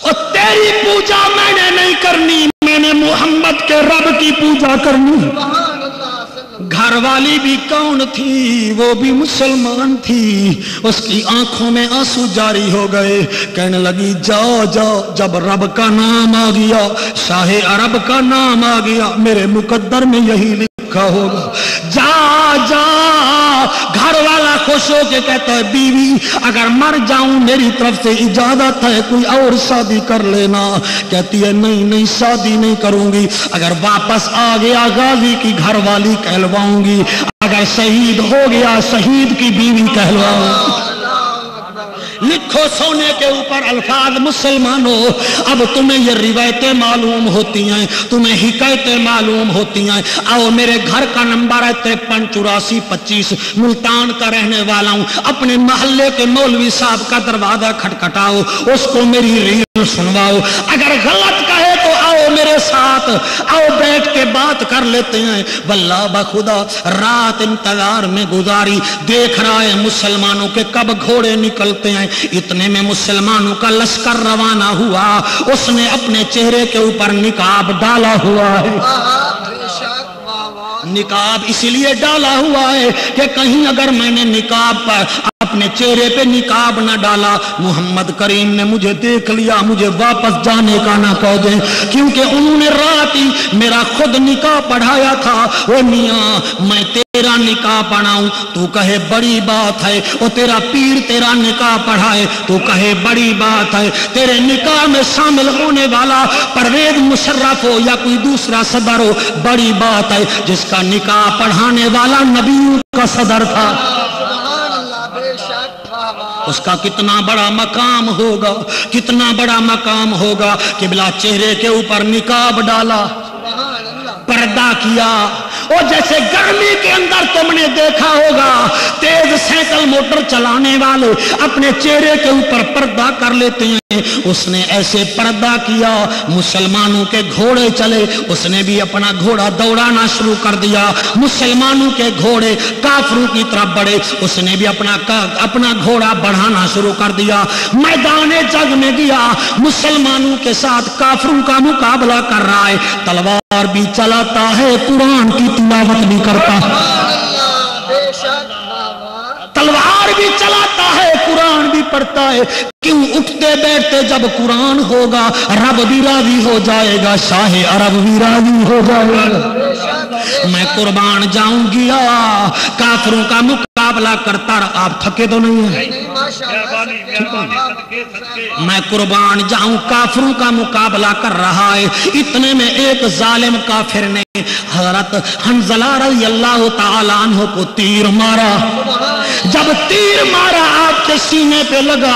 और तेरी पूजा मैंने नहीं करनी, मैंने मोहम्मद के रब की पूजा करनी। घर वाली भी कौन थी? वो भी मुसलमान थी। उसकी आंखों में आंसू जारी हो गए, कहने लगी जाओ जाओ, जब रब का नाम आ गया, शाहे अरब का नाम आ गया, मेरे मुकद्दर में यही लिखा होगा, जा जा। घर वाला खुश हो के कहता है बीवी अगर मर जाऊं मेरी तरफ से इजाजत है, कोई और शादी कर लेना। कहती है नहीं नहीं, शादी नहीं करूंगी। अगर वापस आ गया गाजी की घर वाली कहलवाऊंगी, अगर शहीद हो गया शहीद की बीवी कहलवाऊंगी। लिखो सोने के ऊपर अल्फाज मुसलमानों, अब तुम्हें ये रिवायतें मालूम होती हैं, तुम्हें हिकायतें मालूम होती हैं। आओ मेरे घर का नंबर है 538425, मुल्तान का रहने वाला हूं। अपने मोहल्ले के मौलवी साहब का दरवाजा खटखटाओ, उसको मेरी रील सुनवाओ। अगर गलत कहे तो आओ मेरे साथ, आओ बैठ के बात कर लेते हैं। वल्लाह बखुदा रात इंतजार में गुजारी, देख रहा है मुसलमानों के कब घोड़े निकलते हैं। इतने में मुसलमानों का लश्कर रवाना हुआ, उसने अपने चेहरे के ऊपर निकाब डाला हुआ है। निकाब इसलिए डाला हुआ है कि कहीं अगर मैंने निकाब पर अपने चेहरे पे निकाब ना डाला, मोहम्मद करीम ने मुझे देख लिया, मुझे वापस जाने का ना कह दे, क्योंकि उन्होंने रात ही मेरा खुद निकाह पढ़ाया था। वो मियां मैं तेरा निकाह पढ़ाऊं, तू कहे बड़ी बात है। वो तेरा पीर तेरा निकाह पढ़ाए, तू कहे बड़ी बात है। तेरे निकाह में शामिल होने वाला परवेज मुशर्रफ हो या कोई दूसरा सदर हो, बड़ी बात है। जिसका निकाह पढ़ाने वाला नबी का सदर था, उसका कितना बड़ा मकाम होगा, कितना बड़ा मकाम होगा। किबला चेहरे के ऊपर निकाब डाला, पर्दा किया। और जैसे गर्मी के अंदर तुमने देखा होगा तेज साइकिल मोटर चलाने वाले अपने चेहरे के ऊपर पर्दा कर लेते हैं, उसने ऐसे पर्दा किया। मुसलमानों के घोड़े चले, उसने भी अपना घोड़ा दौड़ाना शुरू कर दिया। मुसलमानों के घोड़े काफरों की तरफ बढ़े, उसने भी अपना घोड़ा बढ़ाना शुरू कर दिया। मैदाने जंग में गया, मुसलमानों के साथ काफरों का मुकाबला कर रहा है। तलवार भी चलाता है, कुरान की तिलावत भी करता है। तलवार भी चलाता है, कुरान भी पढ़ता है। क्यों? उठते बैठते जब कुरान होगा रब भी राजी हो जाएगा, शाहे अरब भी राजी हो जाएगा। मैं कुर्बान जाऊंगी, काफरों का मुकाबला करता रहा। आप थके तो नहीं है? मैं कुर्बान जाऊं, काफरों का मुकाबला कर रहा है। इतने में एक जालिम काफिर ने हजरत हंज़ला रज़ी अल्लाह ताला अन्हु को तीर मारा। जब तीर मारा आपके सीने पे लगा,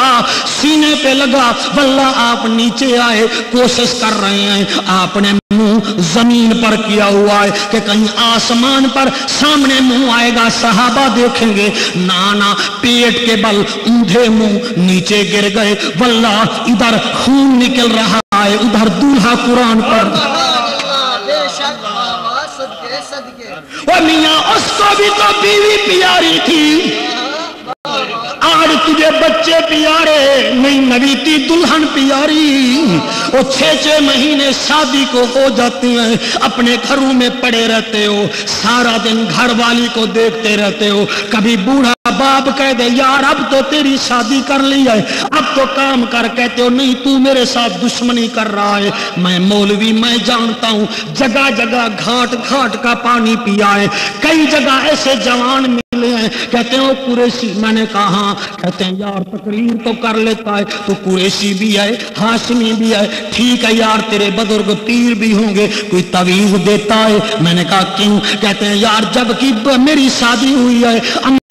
सीने पे लगा, वल्लाह आप नीचे आए, कोशिश कर रहे हैं। आपने मुंह जमीन पर किया हुआ है कि कहीं आसमान पर सामने मुंह आएगा, सहाबा देखेंगे। नाना पेट के बल ऊंधे मुंह नीचे गिर गए। वल्लाह इधर खून निकल रहा है, उधर दूल्हा कुरान पर। ओ मियां उसको भी तो बीवी प्यारी थी, आज तुझे बच्चे प्यारे नहीं, नबी की दुल्हन प्यारी। वो 6-6 महीने शादी को हो जाते हैं, अपने घरों में पड़े रहते हो, सारा दिन घर वाली को देखते रहते हो। कभी बूढ़ा बाप कह दे यार अब तो तेरी शादी कर ली है, अब तो काम कर, कहते हो नहीं तू मेरे साथ दुश्मनी कर रहा है। मैं मौलवी, मैं जानता हूँ, जगह जगह घाट घाट का पानी पिया है। कई जगह ऐसे जवान मिले हैं, कहते हो कुरैशी। मैंने कहा, कहते हैं यार तकरीर तो कर लेता है, तो कुरैशी भी है, हाशमी भी है, ठीक है यार तेरे बुजुर्ग पीर भी होंगे, कोई तवीज देता है। मैंने कहा क्यों? कहते हैं यार जबकि मेरी शादी हुई है,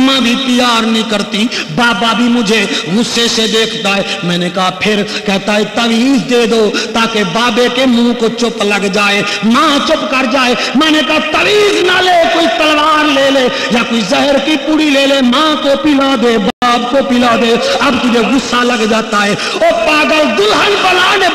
अम्मा भी प्यार नहीं करती, बाबा भी मुझे गुस्से से देखता है। मैंने कहा फिर? कहता है तवीज दे दो ताकि बाबे के मुंह को चुप लग जाए, माँ चुप कर जाए। मैंने कहा तवीज ना ले, कोई तलवार ले ले या कोई जहर की पुड़ी ले ले, माँ को पिला दे, बाप को पिला दे, अब तुझे गुस्सा लग जाता है। ओ पागल, दुल्हन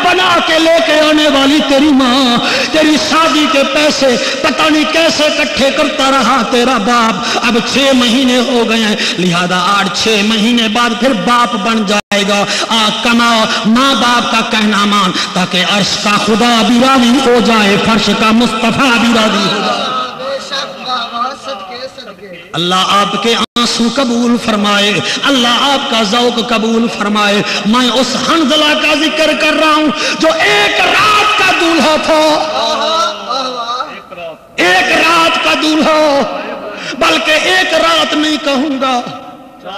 बना के लेके आने वाली तेरी माँ, तेरी शादी के पैसे पता नहीं कैसे इकट्ठे करता रहा तेरा बाप। अब 6 महीने हो गए हैं, लिहाजा 8-6 महीने बाद फिर बाप बन जाएगा। कमाओ, माँ बाप का कहना मान, ताकि अर्श का खुदा भी राजी हो जाए, फर्श का मुस्तफा भी राजी हो जाए। अल्लाह आपके आंसू कबूल फरमाए, अल्लाह आपका ज़ौक़ कबूल फरमाए। मैं उस हंज़ला का जिक्र कर रहा हूं जो एक रात का दूल्हा था, एक रात का दूल्हा, बल्कि एक रात नहीं कहूंगा,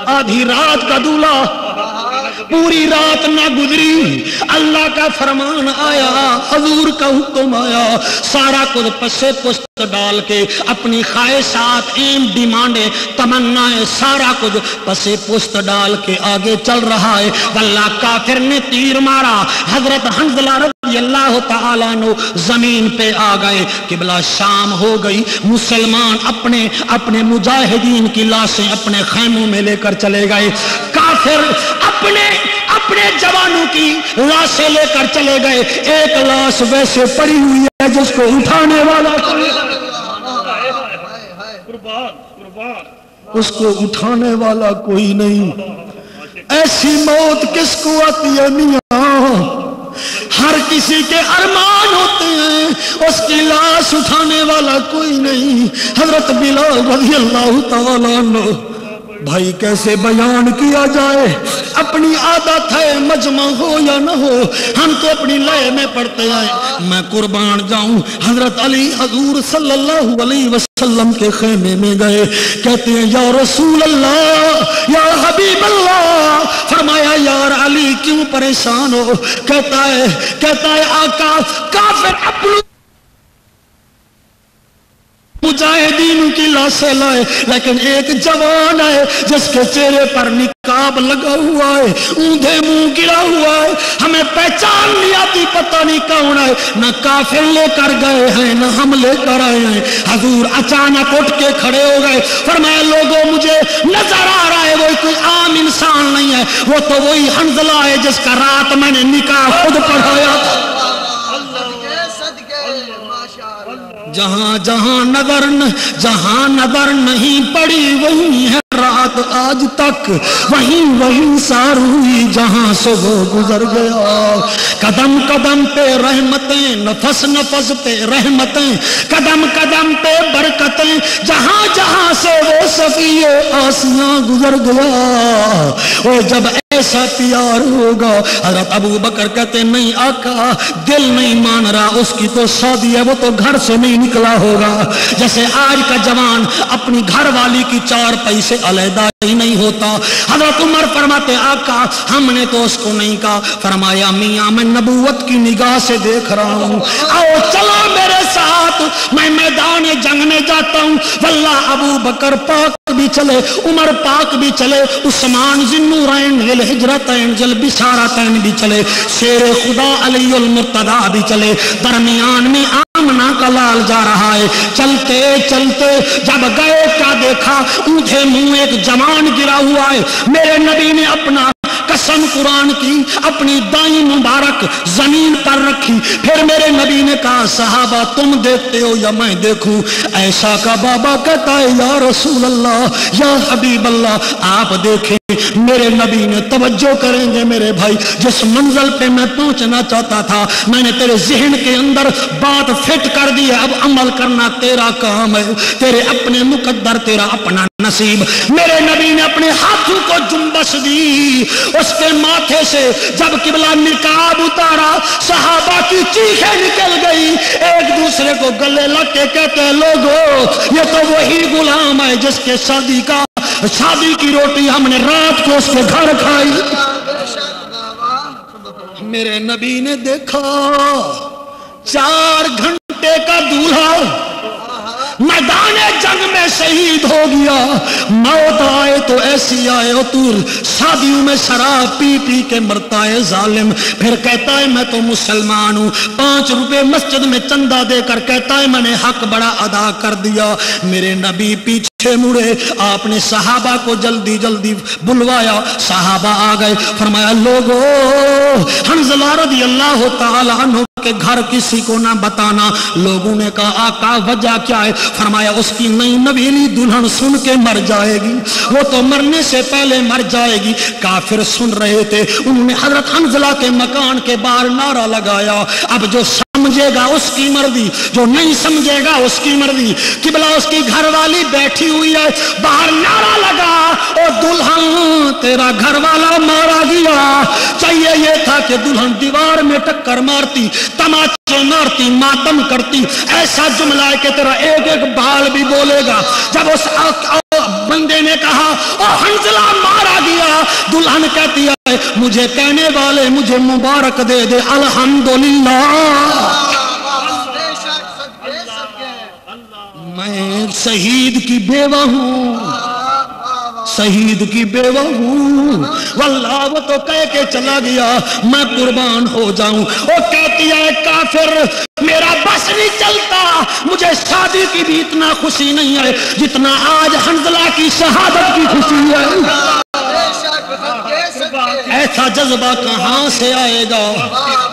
आधी रात का दूल्हा। पूरी रात ना गुजरी, अल्लाह का फरमान आया, हजूर का हुक्म आया, सारा कुछ पसे पुस्त डाल के अपनी ख्वाहिशात, एम, डिमांडे, तमन्नाएं, सारा कुछ पसे पुस्त डाल के आगे चल रहा है। वल्लाह काफिर ने तीर मारा, हजरत हंज़ला रज़ी अल्लाह तआला अन्हु जमीन पे आ गए। किबला शाम हो गई, मुसलमान अपने अपने मुजाहिदीन की लाशें अपने खैमों में लेकर चले गए, काफिर अपने अपने जवानों की लाशें लेकर चले गए। एक लाश वैसे पड़ी हुई है जिसको उठाने वाला कोई, उसको उठाने वाला कोई नहीं। ऐसी मौत किसको आती है मियां? हर किसी के अरमान होते हैं, उसकी लाश उठाने वाला कोई नहीं। हजरत बिलाल रज़ी अल्लाह तआला अन्हु, भाई कैसे बयान किया जाए, अपनी आदत है मजमा हो या न हो, हम तो अपनी लय में पढ़ते आए। मैं कुर्बान जाऊं, हजरत अली हजूर सल्लल्लाहु अलैहि वसल्लम के खेमे में गए, कहते हैं या रसूल अल्लाह, या हबीब अल्लाह। फरमाया यार अली क्यों परेशान हो? कहता है आका, काफिर अपनी मुजाहिदीन की लाशें लाए, लेकिन एक जवान है जिसके चेहरे पर निकाब लगा हुआ है, ऊंधे मुंह गिरा हुआ है, हमें पहचान नहीं आती, पता नहीं कौन है। न काफिर लेकर गए हैं न हम लेकर आए हैं। हजूर अचानक उठ के खड़े हो गए, फरमाया लोगों मुझे नजर आ रहा है वो कोई आम इंसान नहीं है, वो तो वही हंज़ला है जिसका रात मैंने निकाह खुद पढ़ाया था। जहां जहां नजर नहीं पड़ी वही है रात आज तक, वही सार हुई जहां से वो गुजर गया। कदम कदम पे रहमतें, नफस नफस पे रहमतें, कदम कदम पे बरकतें, जहां जहां से वो सफिए आसियां गुजर गया। और जब ऐसा प्यार होगा, हज़रत अबू बकर कहते नहीं आका, दिल नहीं मान रहा, उसकी तो शादी है, वो तो घर से नहीं निकला होगा। जैसे आज का जवान अपनी घर वाली की 4 पैसे अलहदा ही नहीं होता। हज़रत उमर फरमाते आका हमने तो उसको नहीं कहा। फरमाया मियां मैं नबूवत की निगाह से देख रहा हूँ, आओ चलो मेरे साथ, मैं मैदान जंग में जाता हूँ। वल्लाह अबू बकर पाक भी चले, उमर पाक भी चले, उस्मान ज़िन्नूरैन ज़िल हिजरतैन ज़िल बिशारतैन भी चले, शेर खुदा अलीउल मुर्तदा भी चले। दरमियान में आमना का लाल जा रहा है। चलते चलते जब गए क्या देखा, ऊंधे मुंह एक जवान गिरा हुआ है। मेरे नबी ने अपना कसम कुरान की अपनी दाई मुबारक जमीन पर रखी। फिर मेरे नबी ने कहा सहाबा तुम देखते हो या मैं देखूं? ऐसा का बाबा कहता है या रसूल अल्लाह, या हबीब अल्लाह आप देखें। मेरे नबी ने तवज्जो करेंगे मेरे भाई, जिस मंजिल पे मैं पहुंचना चाहता था मैंने तेरे जहन के अंदर बात फिट कर दी है, अब अमल करना तेरा काम है, तेरे अपने मुकद्दर, तेरा अपना नसीब। मेरे नबी ने अपने हाथों को जुम्बश दी, उसके माथे से जब किबला निकाब उतारा सहाबा की चीखें निकल गई, एक दूसरे को गले लग के कहते लोगो ये तो वही गुलाम है जिसके शादी की रोटी हमने रात को उसके घर खाई। मेरे नबी ने देखा 4 घंटे का दूल्हा मैदान जंग में शहीद हो गया। मौत आए तो ऐसी आए हो, तू शादियों में शराब पी पी के मरता है जालिम। फिर कहता है मैं तो मुसलमान हूँ, 5 रुपए मस्जिद में चंदा देकर कहता है मैंने हक बड़ा अदा कर दिया। मेरे नबी पीछे मुड़े, आपने सहाबा को जल्दी जल्दी बुलवाया, सहाबा आ गए। फरमाया लोगो हंज़ला रज़ी अल्लाह ताला अन्हु के घर किसी को ना बताना। लोगों ने कहा आका वजह क्या है? फरमाया उसकी नई नवीली दुल्हन सुन के मर जाएगी, वो तो मरने से पहले मर जाएगी। काफिर सुन रहे थे, उन्होंने हजरत हंज़ला के मकान के बाहर नारा लगाया, अब जो समझेगा उसकी मर्जी, जो नहीं समझेगा उसकी मर्जी। किबला उसकी घरवाली बैठी हुई है, बाहर नारा लगा ओ दुल्हन तेरा घरवाला मारा गया। चाहिए ये था कि दुल्हन दीवार में टक्कर मारती, तमाचे मारती, मातम करती। ऐसा जुमला है कि तेरा एक एक बाल भी बोलेगा। जब उस बंदे ने कहा ओ हंज़ला मारा गया, दुल्हन कहती है मुझे कहने वाले मुझे मुबारक दे दे, अल्हम्दुलिल्लाह मैं शहीद की बेवा हूँ, शहीद की बेवा हूँ। वल्लाह वो तो कह के चला गया मैं कुर्बान हो जाऊं। वो कहती है काफिर मेरा बस नहीं चलता, मुझे शादी की भी इतना खुशी नहीं है जितना आज हंज़ला की शहादत की खुशी है। ऐसा जज्बा कहाँ से आएगा,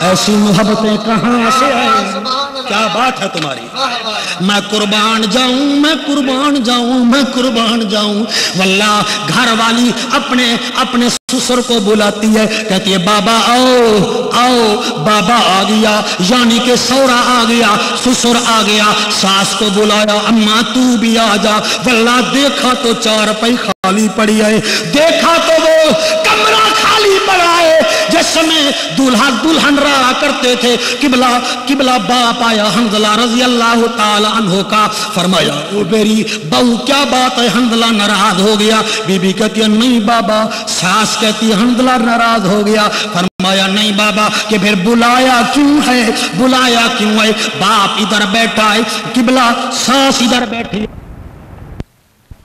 ऐसी मोहब्बतें कहाँ से आएगी? क्या बात है तुम्हारी। मैं कुर्बान जाऊं, मैं कुर्बान जाऊं, मैं कुर्बान जाऊं। वल्लाह घर वाली अपने अपने ससुर को बुलाती है, कहती है बाबा आओ आओ। बाबा आ गया, यानी के सौरा आ गया, ससुर आ गया। सास को बुलाया, अम्मा तू भी आ जा। वल्लाह देखा तो 4 पाई खाली पड़ी है, देखा तो वो कमरा खाली पड़ा है जिसमें दूल्हा दुल्हन रहा करते थे। किबला किबला बाप आया हंज़ला रज़ी अल्लाह ताला अन्हु का। फरमाया ओ मेरी बहू क्या बात है? हंज़ला नाराज हो गया। बीबी कहती है नहीं बाबा। सास कहती है हंज़ला नाराज हो गया। फरमाया नहीं बाबा, कि फिर बुलाया क्यों है, बुलाया क्यों है? बाप इधर बैठा है, किबला सास इधर बैठी है,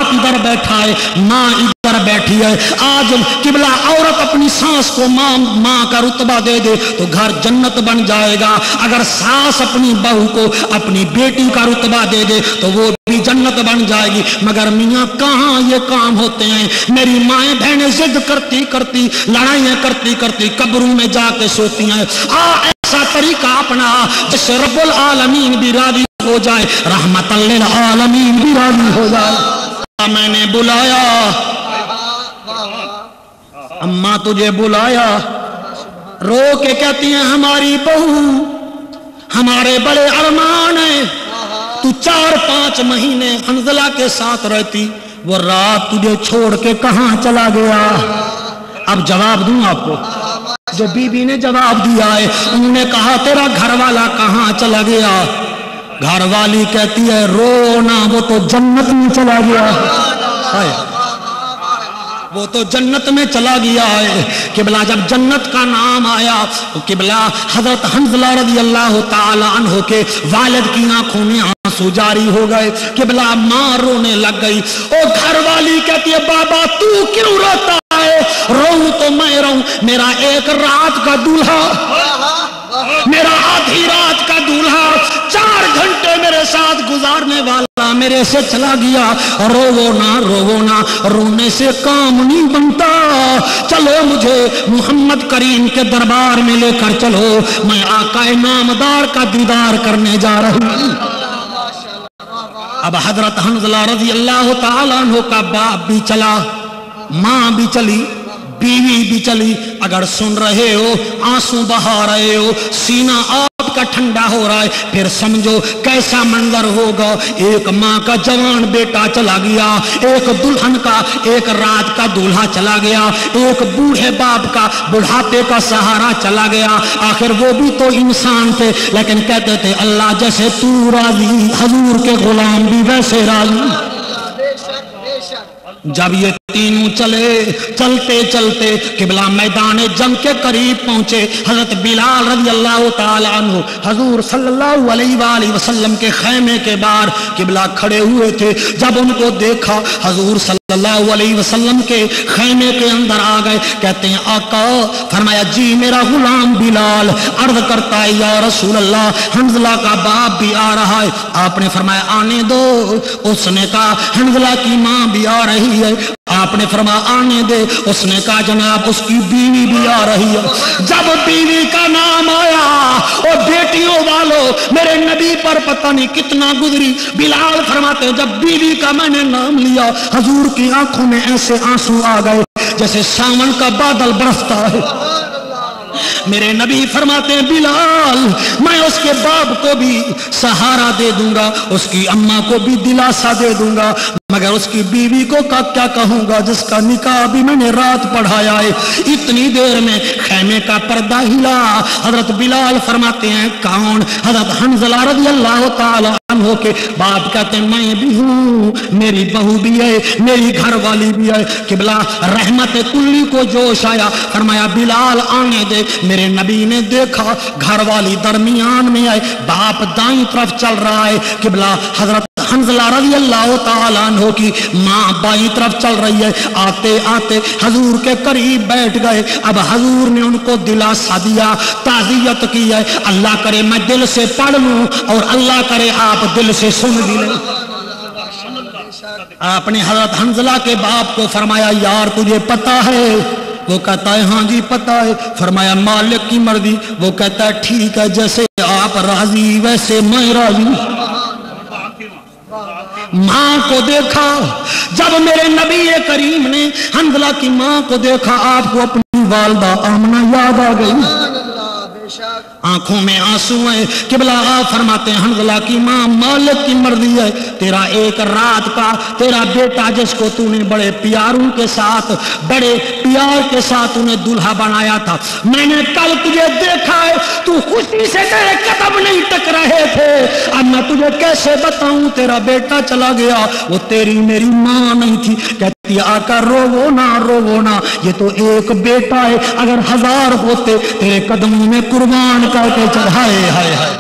इधर बैठा है, माँ इधर बैठी है। आज किबला औरत अपनी सास को माँ का रुतबा दे दे तो घर जन्नत बन जाएगा। अगर सास अपनी बहू को अपनी बेटी का रुतबा दे दे तो वो भी जन्नत बन जाएगी। मगर मियाँ कहाँ ये काम होते हैं? मेरी माएँ बहनें जिद करती करती, लड़ाइयाँ करती करती कब्रों में जाके सोती हैं। ऐसा तरीका अपना जिससे रब्बुल आलमीन भी राजी हो जाए, रहमतल लिल आलमीन भी राजी हो जाए। मैंने बुलाया, अम्मा तुझे बुलाया। रो के कहती हैं हमारी बहू हमारे बड़े अरमान है, तू 4-5 महीने हंज़ला के साथ रहती, वो रात तुझे छोड़ के कहाँ चला गया? अब जवाब दूं आपको, जो बीबी ने जवाब दिया है, उन्होंने कहा तेरा घर वाला कहाँ चला गया? घर वाली कहती है रो ना, वो तो जन्नत में चला गया है, वो तो जन्नत में चला गया है। किबला जब जन्नत का नाम आया तो किबला हजरत हंज़ला रज़ी अल्लाह ताला अन्हु के वालिद की आंखों में आंसू जारी हो गए। किबला माँ रोने लग गई। ओ घर वाली कहती है बाबा तू क्यों रोता है? रोऊं तो मैं रोऊं, मेरा एक रात का दूल्हा, मेरा आधी रात का दूल्हा 4 घंटे मेरे साथ गुजारने वाला मेरे से चला गया। रोवो ना, रोवो ना, रोने से काम नहीं बनता। चलो मुझे मोहम्मद करीम के दरबार में लेकर चलो, मैं आका नामदार का दीदार करने जा रही हूँ। अब हजरत हंज़ला रज़ी अल्लाह ताला अन्हु का बाप भी चला, माँ भी चली, बीवी भी चली। अगर सुन रहे हो, आंसू बहा रहे हो, सीना आपका ठंडा हो रहा है, फिर समझो कैसा मंजर होगा। एक माँ का जवान बेटा चला गया, एक दुल्हन का एक रात का दूल्हा चला गया, एक बूढ़े बाप का बुढ़ापे का सहारा चला गया। आखिर वो भी तो इंसान थे, लेकिन कहते थे अल्लाह जैसे तू राजी, हजूर के गुलाम भी वैसे राजी। जब ये तीनों चले, चलते चलते किबला मैदान जंग के करीब पहुंचे। हजरत बिलाल रज़ी अल्लाह ताला अन्हु हुजूर सल्लल्लाहु अलैहि वसल्लम के खैमे के बाहर किबला खड़े हुए थे। जब उनको देखा हुजूर सल्लल्लाहु अलैहि वसल्लम के खैमे के अंदर आ गए। कहते हैं आका, फरमाया जी मेरा गुलाम बिलाल। अर्ज करता है या रसूल अल्लाह, हंजला का बाप भी आ रहा है। आपने फरमाया आने दो। उसने कहा हंजला की माँ भी आ रही है। आपने फरमाया आने दे। उसने कहा जनाब उसकी बीवी भी आ रही है। जब बीवी का नाम आया और बेटियों वालों मेरे नबी पर पता नहीं कितना गुजरी। बिलाल फरमाते जब बीवी का मैंने नाम लिया हुजूर की आंखों में ऐसे आंसू आ गए जैसे सावन का बादल बरसता है। मेरे नबी फरमाते हैं बिलाल मैं उसके बाप को भी सहारा दे दूंगा, उसकी अम्मा को भी दिलासा दे दूंगा, मगर उसकी बीवी को का क्या कहूंगा जिसका निकाह भी मैंने रात पढ़ाया है। इतनी देर में खैमे का पर्दा हिला। हजरत बिलाल फरमाते हैं कौन? हजरत हंजला रज़ी अल्लाह ताला अन्हु के बाप कहते हैं मैं भी हूँ, मेरी बहू भी है, मेरी घर वाली भी है। किबला रहमत कुल्ली को जोश आया। फरमाया बिलाल आने दे। मेरे नबी ने देखा घर वाली दरमियान में आए, बाप दाईं तरफ चल रहा है। किबला हजरत हंजला रज़ी अल्लाह ताला अन्हु की माँ बाईं तरफ चल रही है। आते आते हजूर के करीब बैठ गए। अब हजूर ने उनको दिलासा दिया, ताज़ियत की है। अल्लाह करे मैं दिल से पढ़ लूं और अल्लाह करे आप दिल से सुन भी लें। आपने हजरत हंजला के बाप को फरमाया यार तुझे पता है? वो कहता है हाँ जी पता है। फरमाया मालिक की मर्जी? वो कहता है ठीक है, जैसे आप राजी वैसे मैं राजी। माँ को देखा। जब मेरे नबी करीम ने हंजला की माँ को देखा आपको अपनी वालदा आमना याद आ गई। आंखों में आंसू है। किबला आप फरमाते हैं हंजला की माँ मालिक की मर्जी है, तेरा एक रात का तेरा बेटा जिसको तूने बड़े प्यारों के साथ बड़े प्यार के साथ उन्हें दूल्हा बनाया था, मैंने कल तुझे देखा है तू खुशी से तेरे कदम नहीं टक रहे थे। अब मैं तुझे कैसे बताऊं तेरा बेटा चला गया, वो तेरी मेरी माँ नहीं थी। कहती आका रोवो ना, ये तो एक बेटा है, अगर 1000 होते तेरे कदमों में कुर्बान करके चढ़ाए। हाय हाय।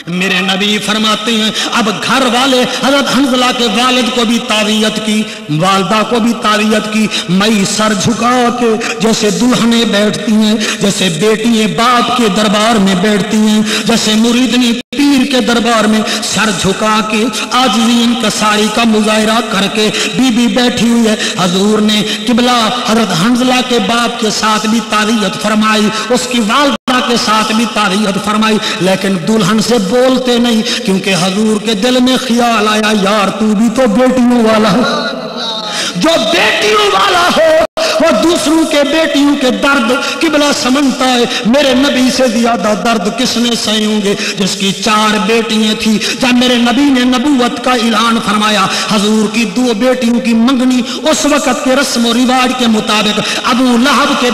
मेरे नबी फरमाते हैं अब घर वाले हजरत हंजला के वालिद को भी ताज़ियत की, वालदा को भी ताज़ियत की। मई सर झुका के जैसे दुल्हनें बैठती हैं, जैसे बेटियां बाप के दरबार में बैठती हैं, जैसे मुरीदनी पीर के दरबार में सर झुका के आजिज़ी इंकसारी का मुजाहिरा करके बीबी बैठी हुई है। हजूर ने किबला हजरत हंजला के बाप के साथ भी ताज़ियत फरमाई, उसकी वालदा के साथ भी ताज़ियत फरमाई, लेकिन दुल्हन से बोलते नहीं क्योंकि हजूर के दिल में ख्याल आया यार तू भी तो बेटियों वाला है। जो बेटियों वाला हो वो दूसरों के बेटियों के दर्द किबला समझता है। मेरे नबी से ज्यादा दर्द किसने सहे होंगे जिसकी 4 बेटियां थी। जब मेरे नबी ने नबूवत का ऐलान फरमाया हजूर की 2 बेटियों की मंगनी उस वक्त के रस्म और रिवाज के मुताबिक अबू लहब के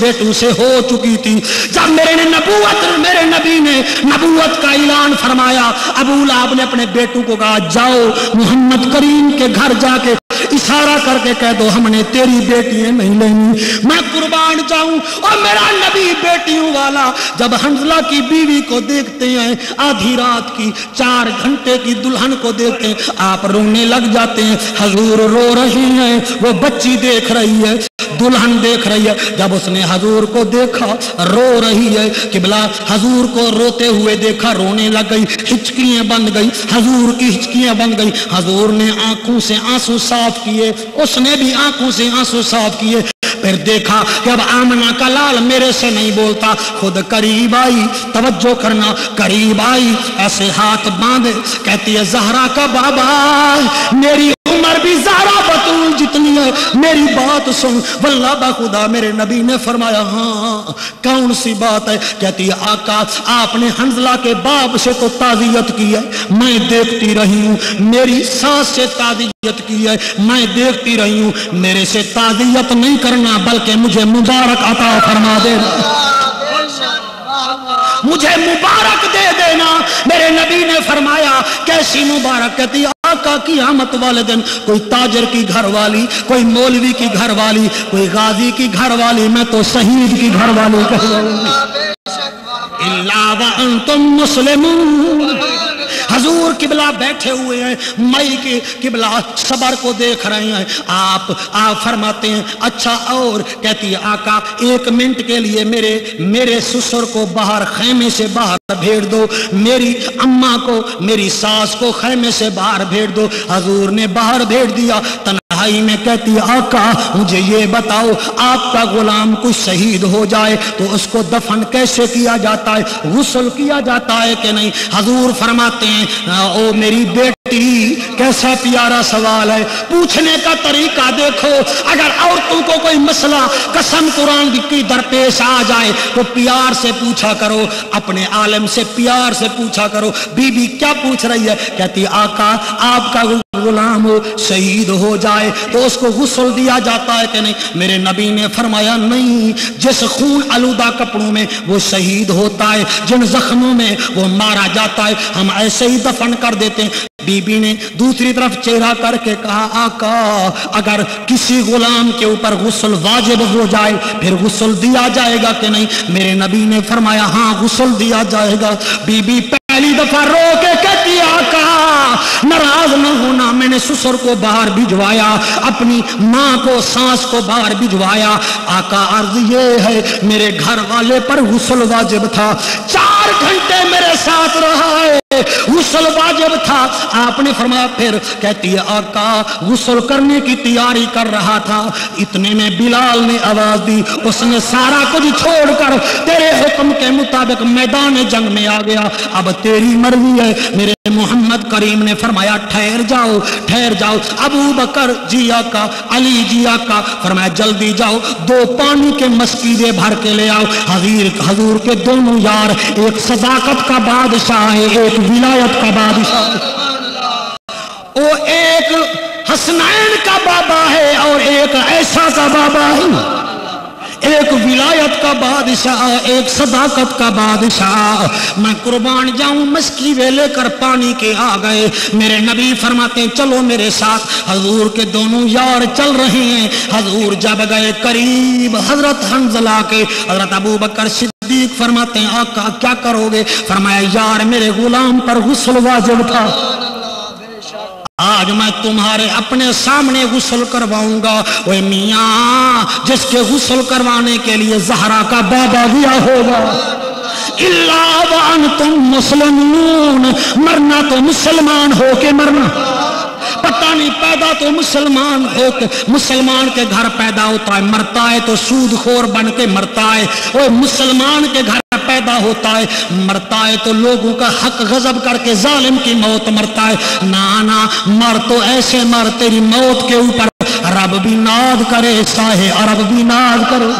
बेटों से हो चुकी थी। जब मेरे नबी ने नबूवत का ऐलान फरमाया अबू लहब ने अपने बेटों को कहा जाओ मोहम्मद करीम के घर जाके इशारा करके कह दो हमने तेरी बेटियां नहीं लेनी, मैं कुर्बान जाऊं। और मेरा नबी बेटियों वाला जब हंजला की बीवी को देखते हैं, आधी रात की 4 घंटे की दुल्हन को देखते हैं, आप रोने लग जाते हैं। हजूर रो रही हैं, वो बच्ची देख रही है, दुल्हन देख रही है। जब उसने हजूर को देखा रो रही है, किबला हजूर को रोते हुए देखा, रोने लग गई, हिचकियां बन गई, हजूर की हिचकियां बन गई। हजूर ने आंखों से आंसू साफ किए, उसने भी आंखों से आंसू साफ किए। फिर देखा कि अब आमना का लाल मेरे से नहीं बोलता, खुद करीब आई, तवज्जो करना, करीब आई, ऐसे हाथ बांधे, कहती है ज़हरा का बाबा मेरी उम्र भी ज़हरा बतूल जितनी है, मेरी बात सुन। वल्लाह बखुदा मेरे नबी ने फरमाया हाँ कौन सी बात है? कहती है आका आपने हंजला के बाप से तो ताज़ियत की है, मैं देखती रही हूँ, मेरी सास से ताज़ियत की है, मैं देखती रही हूँ, मेरे से ताज़ियत नहीं करना बल्कि मुझे मुबारक अता फरमा देना, मुझे मुबारक दे देना। मेरे नबी ने फरमाया कैसी मुबारक? कहती आका क़यामत वाले दिन कोई ताजर की घर वाली, कोई मौलवी की घर वाली, कोई गाजी की घर वाली, मैं तो शहीद की घर वाली कहूँगी। इल्ला व अंतुम मुस्लिमून। हजूर किबला बैठे हुए हैं, मई के किबला सबर को देख रहे हैं। आप फरमाते हैं अच्छा, और कहती है आका 1 मिनट के लिए मेरे ससुर को बाहर खैमे से बाहर भेज दो, मेरी अम्मा को, मेरी सास को खैमे से बाहर भेज दो। हजूर ने बाहर भेज दिया। तन्हाई में कहती है आका मुझे ये बताओ, आपका गुलाम कुछ शहीद हो जाए तो उसको दफन कैसे किया जाता है, गुस्ल किया जाता है कि नहीं? हजूर फरमाते हैं ओ मेरी बेटी, कैसा प्यारा सवाल है, पूछने का तरीका देखो। अगर औरतों को कोई मसला कसम कुरान की दरपेश आ जाए तो प्यार से पूछा करो, अपने आलम से प्यार से पूछा करो। बीबी क्या पूछ रही है? कहती आका आपका गुलाम शहीद हो जाए तो उसको गुस्ल दिया जाता है कि नहीं? मेरे नबी ने फरमाया नहीं, जिस खून आलूदा कपड़ों में वो शहीद होता है, जिन जख्मों में वो मारा जाता है, हम ऐसे ही दफन कर देते हैं। बीबी ने दूसरी तरफ चेहरा करके कहा आका अगर किसी गुलाम के ऊपर गुस्ल वाजिब हो जाए फिर गुस्ल दिया जाएगा कि नहीं? मेरे नबी ने फरमाया हाँ गुस्ल दिया जाएगा। बीबी पहली दफा रो के कहती आका नाराज न होना, मैंने ससुर को बाहर भिजवाया, अपनी माँ को सास को बाहर भिजवाया। आका अर्ज ये है मेरे घर वाले पर गुस्ल वाजिब था, 4 घंटे मेरे साथ रहा है, गुस्ल वाजिब था। आपने फरमाया फिर? कहती है आका गुस्ल करने की तैयारी कर रहा था, इतने में बिलाल ने आवाज दी, उसने सारा कुछ छोड़कर तेरे हुक्म के मुताबिक मैदान जंग में आ गया, अब तेरी मर्जी है। मेरे मोहम्मद करीम ने फरमाया ठहर जाओ ठहर जाओ। अबू बकर जी आका, अली जी आका, फरमाया जल्दी जाओ 2 पानी के मस्कीदे भर के ले आओ। हजूर के दोनों यार, एक सदाकत का बादशाह है, एक विलायत का बादशाह है, वो एक हसनैन का बाबा है और एक ऐसा का बाबा है, एक विलायत का बादशाह, एक सदाकत का बादशाह। मैं कुर्बान जाऊं, मस्कीदे लेकर पानी के आ गए। मेरे नबी फरमाते चलो मेरे साथ। हजूर के दोनों यार चल रहे हैं। हजूर जब गए करीब हजरत हंजला के, हजरत अबू बकर सिद्दीक फरमाते हैं आका क्या करोगे? फरमाया यार मेरे गुलाम पर गुस्ल वाजिब था, आज मैं तुम्हारे अपने सामने गुस्ल करवाऊंगा। ओए मियाँ जिसके गुस्ल करवाने के लिए ज़हरा का बाबा दिया होगा, इल्ला व अंतुम मुस्लिमून, मरना तो मुसलमान हो के मरना, पता नहीं पैदा तो मुसलमान हो, मुसलमान के घर पैदा होता है, मरता है तो सूदखोर बन के मरता है। और मुसलमान के घर पैदा होता है, मरता है तो लोगों का हक गजब करके जालिम की मौत मरता है। ना ना मर तो ऐसे मर तेरी मौत के ऊपर रब भी नाज करे, साहे अरब भी नाज करे।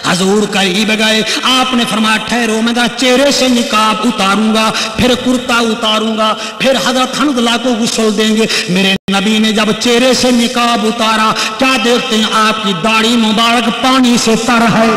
हजूर करीब गए, आपने फरमाया ठहरो, मैं चेहरे से निकाब उतारूंगा, फिर कुर्ता उतारूंगा, फिर हजरत हंजला को गुस्ल देंगे। मेरे नबी ने जब चेहरे से निकाब उतारा, क्या देखते हैं? आपकी दाढ़ी मुबारक पानी से तर है,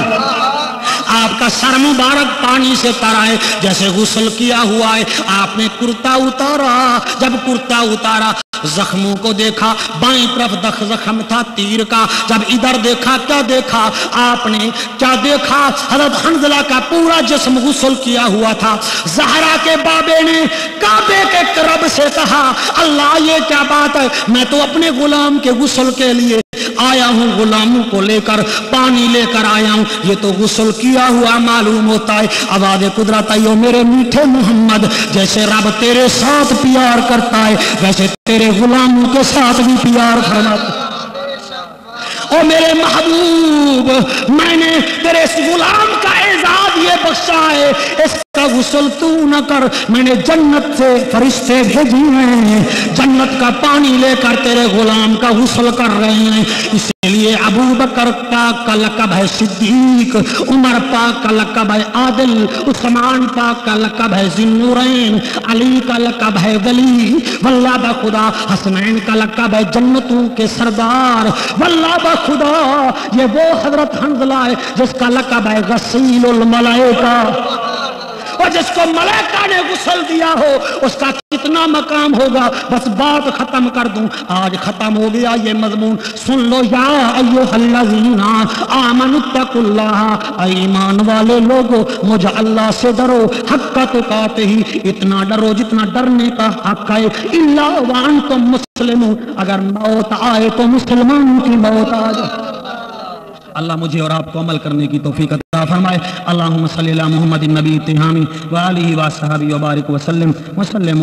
आपका सर मुबारक पानी से तरा है, जैसे गुस्ल किया हुआ है। आपने कुर्ता उतारा, जब कुर्ता उतारा जख्मों को देखा, बाईं तरफ जख्म था तीर का, जब इधर देखा क्या देखा आपने? क्या देखा? हजरत हंजला का पूरा जिस्म गुस्ल किया हुआ था। ज़हरा के बाबे ने काबे के रब से कहा अल्लाह ये क्या बात है, मैं तो अपने गुलाम के गुस्ल के लिए आया हूँ, गुलामों को लेकर पानी लेकर आया हूँ, ये तो गुस्ल किया हुआ मालूम होता है। आवाज़ कुदरत आई, मेरे मीठे मोहम्मद जैसे रब तेरे साथ प्यार करता है वैसे तेरे गुलामों के साथ भी प्यार फरमाता। ओ मेरे महबूब मैंने तेरे इस गुलाम का एजाज ये बख्शा है, इसका गुस्ल तू न कर, मैंने जन्नत से फरिश्ते भेजी हैं, जन्नत का पानी लेकर तेरे गुलाम का गुस्ल कर रहे हैं। इसलिए अबू बकर पाक का लक़ब है सिद्दीक, उमर पाक का लक़ब है आदिल, उस्मान पाक का लक़ब है ज़िन्नूरैन, अली का लक़ब है वली, वल्लाह बखुदा हसनैन का लक़ब है जन्नतों के सरदार, वल्लाह बखुदा ये वो हजरत हंजला है जिसका लक़ब है गसीलुल मलाइका, और जिसको मलाइका ने गुस्ल दिया हो उसका इतना मकाम होगा। बस बात खत्म कर दूं, आज खत्म हो गया ये मजमून। सुन लो या अय्युहल्लज़ीना आमनुत्तकुल्लाह, ईमान वाले लोगो मुझे अल्लाह से डरो, हक्का तुकाते ही, इतना डरो जितना डरने का हक है। इल्ला व अंतुम मुस्लिमून, अगर मौत आए तो मुसलमान की मौत आ जाए। अल्लाह मुझे और आपको अमल करने की तौफीक अता फरमाए। अल्लाहुम्मा सल्ली अला मुहम्मदिन नबी तिहामी व आलिहि व अस्हाबिहि व बारिक व सल्लिम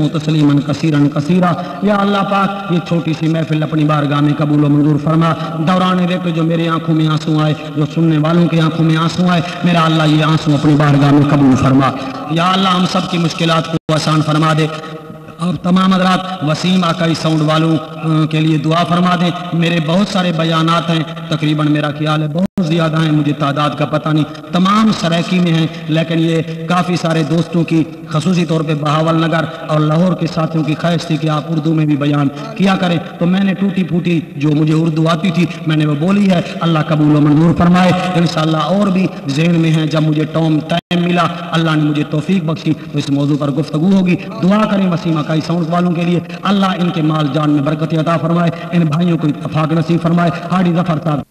तस्लीमन कसीरन कसीरा। या अल्लाह पाक, ये छोटी सी महफिल अपनी बारगाह में कबूल व मंजूर फरमा। दौरान वक्त जो मेरे आंखों में आंसू आए, जो सुनने वालों की आंखों में आंसू आए, मेरा अल्लाह ये आंसू अपनी बारगाह में कबूल फरमा। या अल्लाह हम सब की मुश्किलात को आसान फरमा दे। और तमाम हज़रात वसीम आकाई साउंड वालों के लिए दुआ फरमा दें। मेरे बहुत सारे बयानात हैं, तकरीबन मेरा ख्याल है बहुत ज़्यादा हैं, मुझे तादाद का पता नहीं, तमाम सरायकी में हैं, लेकिन ये काफ़ी सारे दोस्तों की खसूसी तौर पे बहावल नगर और लाहौर के साथियों की ख्वाहिश थी कि आप उर्दू में भी बयान किया करें, तो मैंने टूटी फूटी जो मुझे उर्दू आती थी मैंने वो बोली है। अल्लाह कबूल व मंजूर फरमाए। इंशाअल्लाह और भी ज़हन में है, जब मुझे टाइम मिला, अल्लाह ने मुझे तौफीक बख्शी तो इस मौजू पर गुफ्तगू होगी। दुआ करें वसीम आकाई साउंड वालों के लिए, अल्लाह इनके माल जान में बरकत अता फरमाए, इन भाइयों को इत्तफाक नसीब फरमाए। हाडी जफर साहब